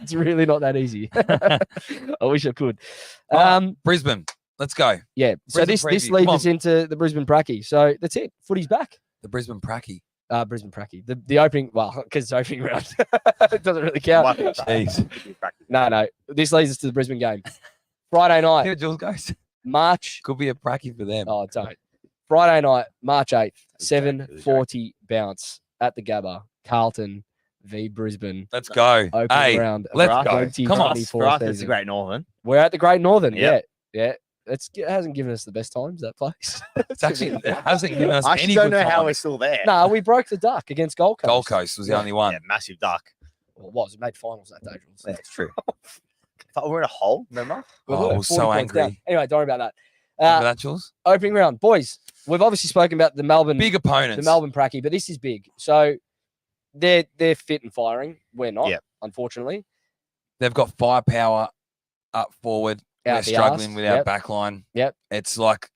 It's really not that easy. I wish I could. Brisbane. Let's go. Yeah. So Brisbane this preview. leads Come us into the Brisbane Praccy. So that's it. Footy's back. The Brisbane Praccy. Brisbane Praccy. The opening, well, because it's opening round. It doesn't really count. Jeez. No. This leads us to the Brisbane game. Friday night, Here Jules goes. March. Could be a Praccy for them. Oh, don't. Friday night, March 8th, Exactly, 7:40 bounce at the Gabba. Carlton v Brisbane. Let's go. Opening Hey, round. let's For us, go. 2024 Come on. For us, it's the season. Great Northern. We're at the Great Northern. Yep. Yeah. It hasn't given us the best times, that place. It's actually it hasn't given us I any actually don't good know how we're times. still there. No, we broke the duck against Gold Coast. Gold Coast was the Yeah. only one. Yeah, massive duck. Well, it was. It made finals that day. Jules. That's true. Thought we were in a hole, remember? We Oh, were I was 40 so points down. angry. Anyway, don't worry about that. Remember that, Jules? Opening round, boys. We've obviously spoken about the Melbourne Big opponents. Praccy, but this is big. So they're fit and firing. We're not, Yep. unfortunately. They've got firepower up forward. Out We're the struggling arse. with our Yep. back line. Yep. It's like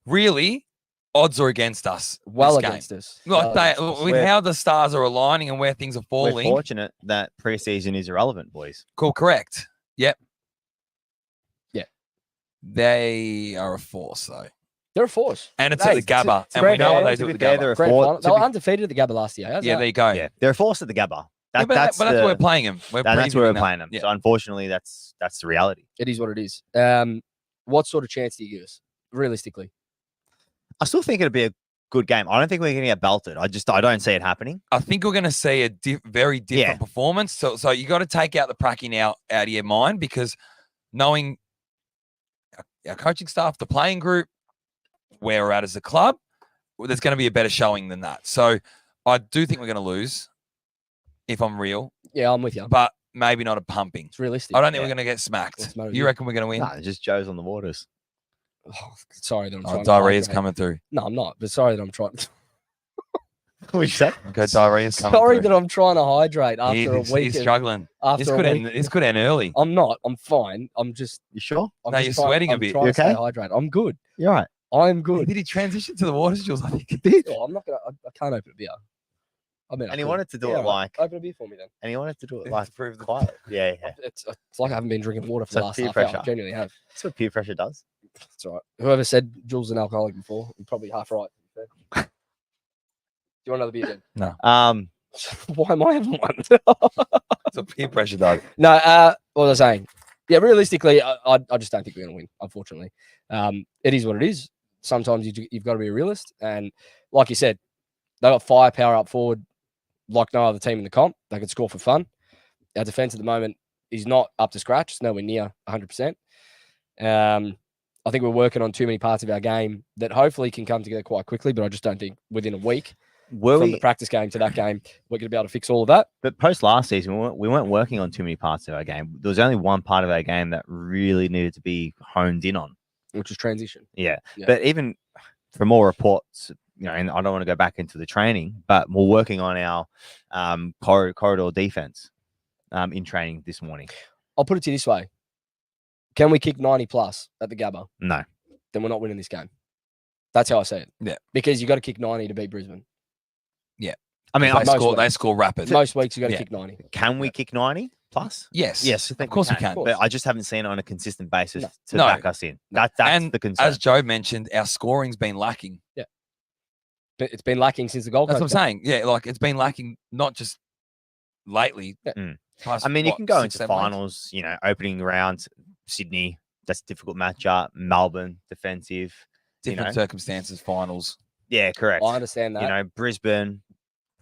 really odds are against us. Well this game. against us. Like Well they, against us. with We're- how the stars are aligning and where things are We're falling. fortunate that preseason is irrelevant, boys. Cool, correct. Yep. Yeah. They are a force though. They're a force. And it's Hey, at the it's a- Gabba. it's a And we great know what game. they To do be at the fair, Gabba. they're a Great force. final. They were undefeated at the Gabba last year. How's Yeah, that? there you go. Yeah, they're a force at the Gabba. Yeah, but that's where we're playing them. That's where we're previewing playing them. Yeah. So unfortunately, that's the reality. It is what it is. What sort of chance do you give us, realistically? I still think it'd be a good game. I don't think we're going to get belted. I don't see it happening. I think we're going to see a very different Yeah. performance. So you got to take out the Praccy now out of your mind because knowing our coaching staff, the playing group, where we're at as a club, there's going to be a better showing than that. So I do think we're going to lose, if I'm real, Yeah, I'm with you. but maybe not a pumping. It's realistic. I don't think Yeah. we're going to get smacked. What's the matter with You you? reckon we're going to win? Nah, just Joe's on the waters. Oh, sorry that I'm Oh, trying diarrhea's to coming through. No, I'm not. But sorry that I'm trying. What you say? Okay, diarrhea's coming Sorry through. that I'm trying to hydrate after He's a week. he's struggling. After This a could, week. end, this could end early. I'm not. I'm fine. I'm just. You sure? I'm No, just you're trying- sweating a I'm bit. trying You to stay okay? hydrated. I'm good. You're right. I'm good. Did he transition to the waters, Jules? I think. Oh, I'm not gonna. I can't open a beer. I mean, I And he could. wanted to do Yeah, it like, Open a beer for me then. and he wanted to do it Yeah, like to prove the- quiet. Yeah. It's like I haven't been drinking water for So the last peer half hour. I pressure. genuinely have. That's what peer pressure does. It's all right. Whoever said Jules is an alcoholic before, you're probably half right. to be fair. Do you want another beer then? Why am I having one? It's a peer pressure, though. No, what was I saying? Yeah, realistically, I just don't think we're going to win, unfortunately. It is what it is. Sometimes you've got to be a realist. And like you said, they got firepower up forward like no other team in the comp. They can score for fun. Our defense at the moment is not up to scratch. It's nowhere near 100%. I think we're working on too many parts of our game that hopefully can come together quite quickly, but I just don't think within a week Were from the we? practice game to that game, we're going to be able to fix all of that. But post last season, we weren't working on too many parts of our game. There was only one part of our game that really needed to be honed in on. Which is transition. Yeah. Yeah. But even for more reports, and I don't want to go back into the training, but we're working on our corridor defense in training this morning. I'll put it to you this way. Can we kick 90 plus at the Gabba? No. Then we're not winning this game. That's how I see it. Yeah. Because you got to kick 90 to beat Brisbane. I mean, They score rapid. Most weeks you got to Yeah. kick 90. can we kick 90 plus? Yes. Yes, I Of think course we can. can. But I just haven't seen it on a consistent basis No. to No. back us in. That's And the concern. as Joe mentioned, our scoring's been lacking. But it's been lacking since the Gold That's Coast. what I'm saying. Yeah, like it's been lacking not just lately. Yeah. past, I mean, you what, can go 6, into 7 weeks? finals, opening round, Sydney, that's a difficult matchup. Melbourne, defensive. Different know. circumstances, finals. Yeah, correct. I understand that. Brisbane,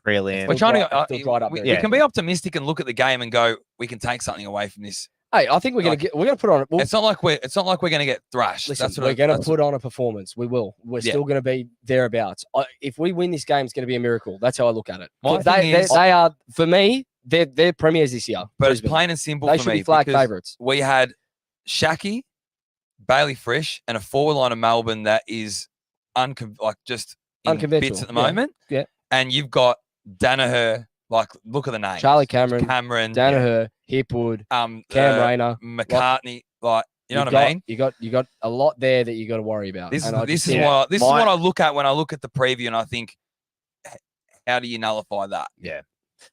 prelim. We're trying dry- to. still dried up We, very we Yeah. can be optimistic and look at the game and go, we can take something away from this. Hey, I think we're gonna Like- we're gonna put on. Well, It's not like we're going to get thrashed. listen, That's what we're gonna that's put on a performance. We will. We're Yeah. still gonna be thereabouts. If we win this game, it's gonna be a miracle. That's how I look at it. My They thing is- they are for me. They're premiers this year. But it's Brisbane. plain and simple They for should me. be flag because favourites. We had Shaki, Bailey Frisch, and a forward line of Melbourne that is just in Unconventional, bits at the yeah. moment. Yeah. And you've got Danaher. Like, look at the names. Charlie Cameron, Cameron, Danaher, Hipwood, Cam Rayner. McCartney. Like, you know what got, I mean? You got a lot there that you got to worry about. This is And I this just is think- what this is what I look at when I look at the preview, and I think, how do you nullify that? Yeah.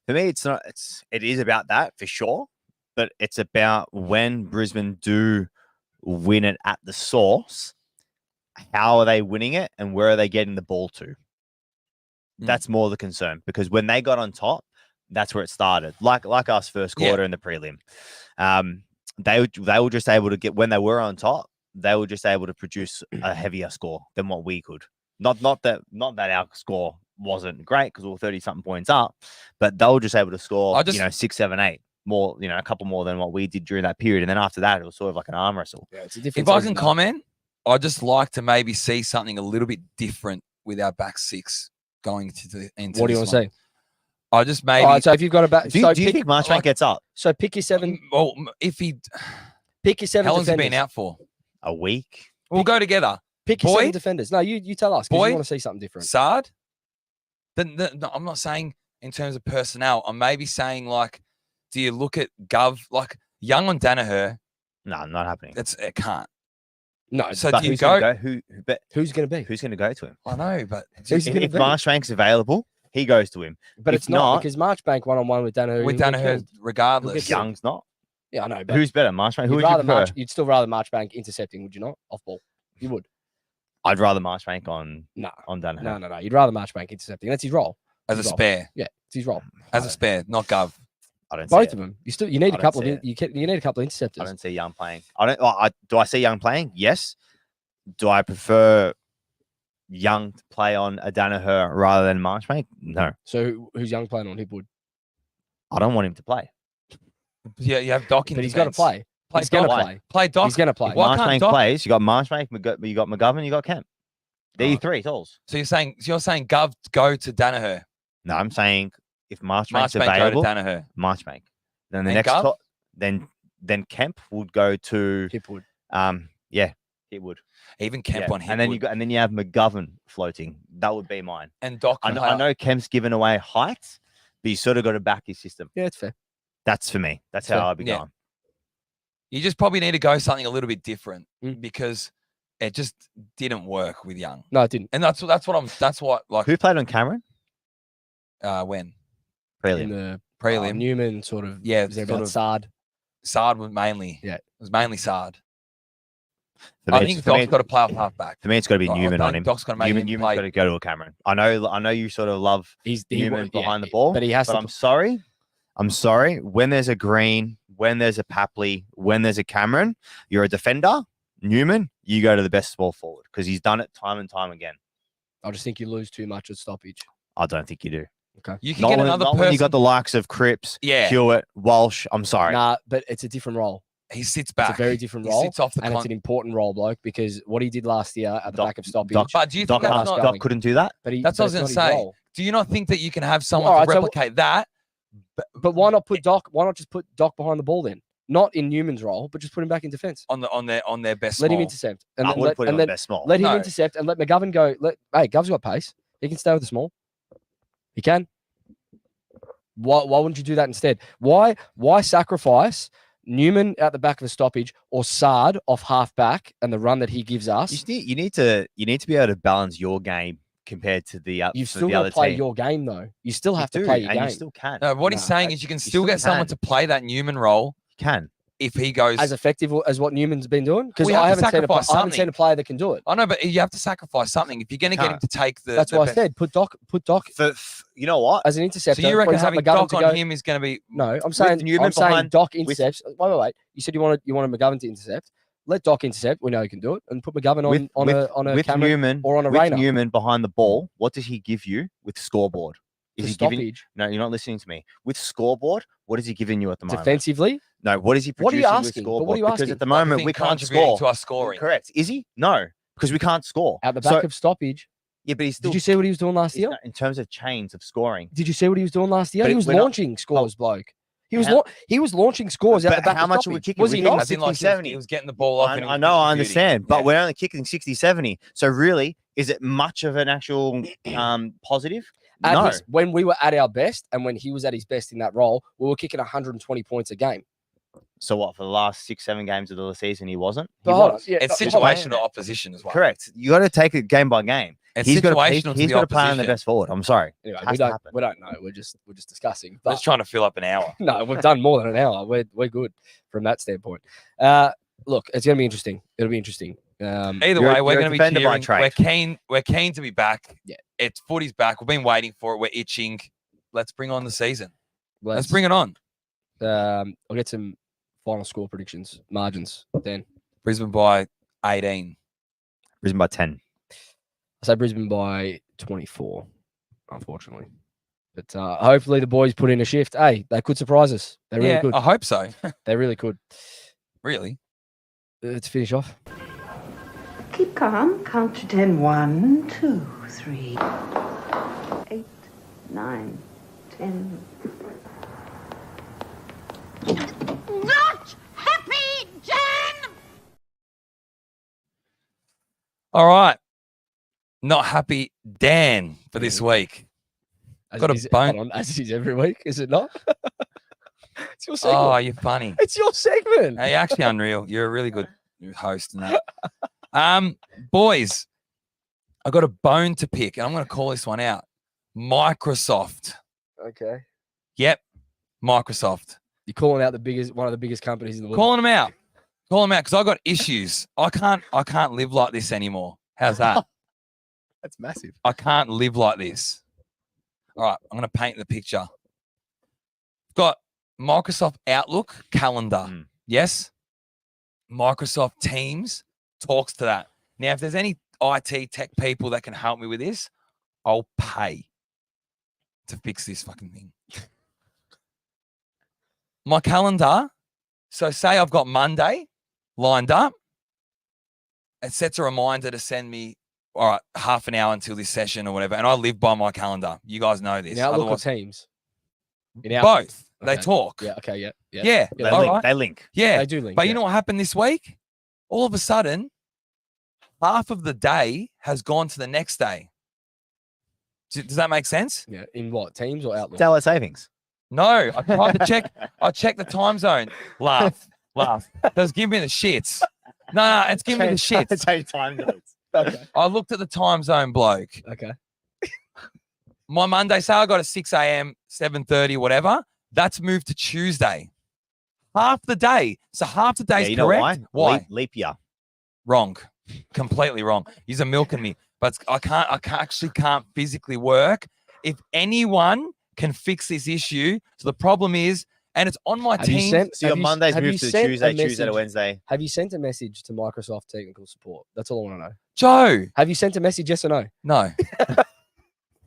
For me, it is about that for sure, but it's about when Brisbane do win it at the source, how are they winning it and where are they getting the ball to? That's more the concern, because when they got on top, that's where it started. Like us first quarter in the prelim. They were just able to get, when they were on top, they were just able to produce a heavier score than what we could. Not that our score wasn't great because we were 30 something points up, but they were just able to score 6, 7, 8 more, a couple more than what we did during that period. And then after that, it was sort of like an arm wrestle. Yeah, it's a different. If I season can now. comment, I just like to maybe see something a little bit different with our back six going into What do you want to see? I just maybe. All right, so if you've got a back, Do you think Marchbank gets up So pick your seven. Well, if he, Pick your seven how long's he defenders. been out for? a week? We'll go together. Pick your seven Boyd? defenders. No, you tell us. 'Cause Boyd? you want to see something different. Sard. No, I'm not saying in terms of personnel. I'm maybe saying like, do you look at Gov like Young on Danaher? No, not happening. It can't. No. So But do you who's gonna go? Who's going to be? Who's going to go to him? I know, but Who's If, gonna if be? Marchbank's available, he goes to him. But if it's not not- because Marchbank 1-on-1 with Danaher. with he'll get Danaher, killed. regardless. Young. Young's not. Yeah, I know. But Who's better, Marchbank? Who would you prefer? You'd still rather Marchbank intercepting, would you not? Off ball. You would. I'd rather Marchbank on No. Danaher. No. You'd rather Marchbank intercepting. That's his role. as a His role. spare, Yeah, it's his role. as a spare, not Gov. I don't see Both it. of them. You need I a don't couple. see Of, it. you need a couple of I interceptors. don't see Young playing. Do I see Young playing? Yes. Do I prefer Young to play on a Danaher rather than Marchbank? No. So who's Young playing on Hipwood? I don't want him to play. Yeah, you have Doc in But he's got to defense. play. Play He's going to Doc. play. Play Doc. He's going to play. Why can't Marchbank Doc- plays. You got Marchbank, you got McGovern, you got Kemp. They're your three tools. So you're saying Gov go to Danaher, No, I'm saying if Marchbank's Marchbank go to available, Danaher. Marchbank. Then the And next Gov? top, then Kemp would go to Hipwood. it would. Even Kemp Yeah. on him. And then you have McGovern floating. That would be mine. and Doc. I can know, play I up. know Kemp's given away height, but you sort of got to back his system. Yeah, it's fair. That's for me. That's Fair. how I'd be Yeah. going. You just probably need to go something a little bit different Mm. because it just didn't work with Young. No, it didn't. And that's what like Who played on Cameron? when In Brilliant. the prelim. Newman sort of. Yeah, was there sort about of- Sard. Sard was mainly. Yeah. It was mainly Sard. For I me, think it's- for me, Doc's got to play off halfback. for me, it's got to be I Newman on think him. Doc's got to make him Newman's play. got to go to a Cameron. I know you sort of love Newman behind the ball, but he has but to. I'm sorry. I'm sorry. When there's a Green, when there's a Papley, when there's a Cameron, you're a defender. Newman, you go to the best small forward because he's done it time and time again. I just think you lose too much at stoppage. I don't think you do. You can Not get when, another not when person. you got the likes of Cripps, Yeah. Hewitt, Walsh. I'm sorry. Nah, but it's a different role. He sits It's back. a very different He role, sits off the and it's con- an important role, bloke, because what he did last year at the Doc- back of stoppage. Doc- But do you Doc, think that's Doc- not, Doc couldn't do that. but he, that's what I but was it's gonna not his say. role. do you not think that you can have someone All to right, so- replicate that? But why not put Doc? Why not just put Doc behind the ball then? Not in Newman's role, but just put him back in defence. on their best Let him small? intercept, and I then would let, put him and on then best small. let him No. intercept and let McGovern go. Hey, Gov's got pace. He can stay with the small. He can. Why wouldn't you do that instead? Why sacrifice Newman out the back of a stoppage, or Sard off half back, and the run that he gives us, You need to be able to balance your game compared to the you've for still the got other to play team. your game though. You still have to do, play your and game you still can. No, what he's No, saying is you can still still get someone can. to play that Newman role You can. if he goes. as effective as what Newman's been doing. Because We have I to haven't seen sacrifice I haven't seen something. a player that can do it. I know, but you have to sacrifice something if you're going to get him to take the. That's the why I best- said put Doc You know what? as an interceptor. So you reckon put having McGovern Doc to on go- him is going to be? No, I'm saying Newman I'm saying behind- Doc with- intercepts. Wait. You said you wanted McGovern to intercept. Let Doc intercept. We know he can do it, and put McGovern on a with camera Newman or on a with radar. Newman behind the ball. What does he give you with scoreboard? The Is he giving? stoppage No, you're not listening to me. With scoreboard, what is he giving you at the moment? defensively. No, what is he What are producing you with asking? But scoreboard? what are you Because asking? at the Like, moment think we can't contributing score. to our scoring. Correct. Is he? No, because we can't score. At the So- back of stoppage. Yeah, but he's still. Did you see what he was doing last year? in terms of chains of scoring. Did you see what he was doing last year? But He was we're not- launching scores, bloke. He was How- he was launching scores out But the back how of much are we stoppage. kicking? Was We're he kicking not? As in, like 60, he was getting the ball off. and he I was know, I contributing. understand, but Yeah. we're only kicking 60, 70. So really, is it much of an actual positive? At No. when we were at our best and when he was at his best in that role, we were kicking 120 points a game. So what, for the last 6-7 games of the season, he wasn't? He But hold on, was. yeah, It's hold on. situational opposition as well. Correct. You got to take it game by game. It's He's got situational to to the play on the opposition. best forward. I'm sorry. Anyway, Has we to happen. don't know. We're just discussing. We're But just trying to fill up an hour. no, we've done more than an hour. We're good from that standpoint. Look, it's gonna be interesting. It'll be interesting. Either You're- way, we're you're a going to be defender by cheering. We're trade. keen to be back. Yeah. It's footy's back. We've been waiting for it. We're itching. Let's bring on the season. Let's bring it on. I'll get some final score predictions, margins. Then Brisbane by 18. Brisbane by 10. I say Brisbane by 24. Unfortunately, but hopefully the boys put in a shift. Hey, they could surprise us. They really could. I hope so. They really could. Really? To finish off. Keep calm. Count to 10. 1, 2, 3, 8, 9, 10. Not happy, Jen! All right. Not happy Dan for this week. As Got a it is- bone- hold on, as it is every week, is it not? It's your segment. Oh, you're funny. It's your segment. Hey, you're actually unreal. You're a really good host and that. Boys, I got a bone to pick, and I'm going to call this one out. Microsoft. Okay. Yep, Microsoft. You're calling out one of the biggest companies in the world. Calling them out. Call them out because I got issues. I can't live like this anymore. How's that? That's massive. I can't live like this. All right, I'm going to paint the picture. Got Microsoft Outlook calendar. Yes. Microsoft Teams talks to that. Now, if there's any IT tech people that can help me with this, I'll pay to fix this fucking thing. My calendar. So say I've got Monday lined up. It sets a reminder to send me, all right, half an hour until this session or whatever. And I live by my calendar. You guys know this. In Outlook or Otherwise, Teams? In Outlook. both. They Okay. talk. Yeah. Okay. Yeah. Yeah. Yeah. They all link. right. They link. Yeah. They do link. But yeah. you know what happened this week? All of a sudden, half of the day has gone to the next day. Does that make sense? Yeah. In what? Teams or Outlook? Daylight savings. No. I tried to check. I checked the time zone. Laugh. Does give me the shits. No, it's giving me the shits. Change time zones. Okay. I looked at the time zone, bloke. Okay. My Monday, say I got a 6 a.m., 7:30, whatever. That's moved to Tuesday. Half the day. So half the day's Yeah, you know correct. why? Leap year. Wrong. Completely wrong. You're milking me. But I can't physically work. If anyone can fix this issue, so the problem is, and it's on my Have you team. sent- So your have you- Mondays have move you to sent a Tuesday, Tuesday to message- Wednesday. Have you sent a message to Microsoft technical support? That's all I want to know. Joe. Have you sent a message? Yes or no? No.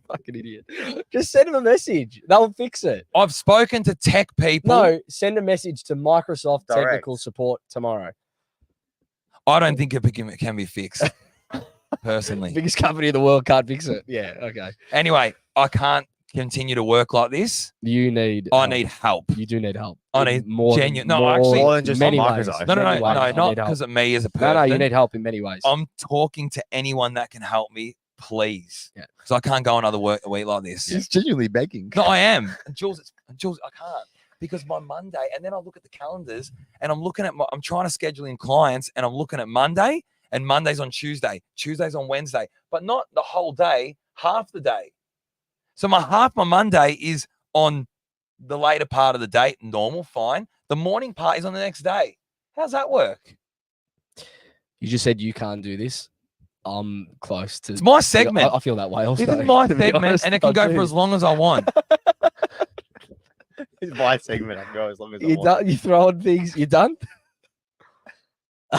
Fucking idiot. Just send them a message. They'll fix it. I've spoken to tech people. No, send a message to Microsoft Direct. technical support tomorrow. I don't think it can be fixed. Personally. Biggest company in the world can't fix it. Yeah. Okay. Anyway, I can't continue to work like this. You need. I help. need help. You do need help. I need more genuine- Than, no, actually- More than just many on ways. Microsoft. No, Many ways no, you not need help. because of me as a No, person. you need help in many ways. I'm talking to anyone that can help me, please. Yeah. Because I can't go another week like this. He's genuinely begging. No, I am. Jules, I can't. because my Monday, and then I look at the calendars and I'm looking at I'm trying to schedule in clients and I'm looking at Monday and Monday's on Tuesday, Tuesday's on Wednesday, but not the whole day, half the day. So my Monday is on the later part of the day, normal, fine. The morning part is on the next day. How's that work? You just said you can't do this. I'm close to. It's my segment. I feel that way also. This is my to be segment, honest, and it can I go do. for as long as I want. It's my segment. I can go as long as I You want. done? You throwing things? You done?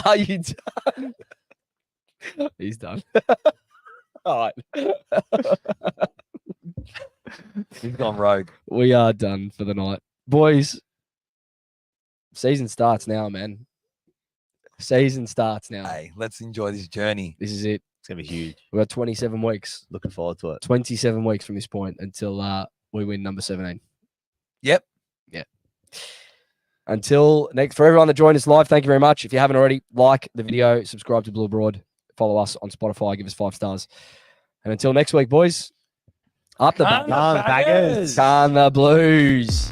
Are you done? He's done. All right. He's gone rogue. We are done for the night. Boys, season starts now, man. Season starts now. Hey, let's enjoy this journey. This is it. It's gonna be huge. We've got 27 weeks. Looking forward to it. 27 weeks from this point until we win number 17. Yep. Yeah. Until next, for everyone that joined us live, thank you very much. If you haven't already, like the video, subscribe to Blue Abroad, follow us on Spotify, give us 5 stars. And until next week, boys, up the Can the Baggers. Can the Blues.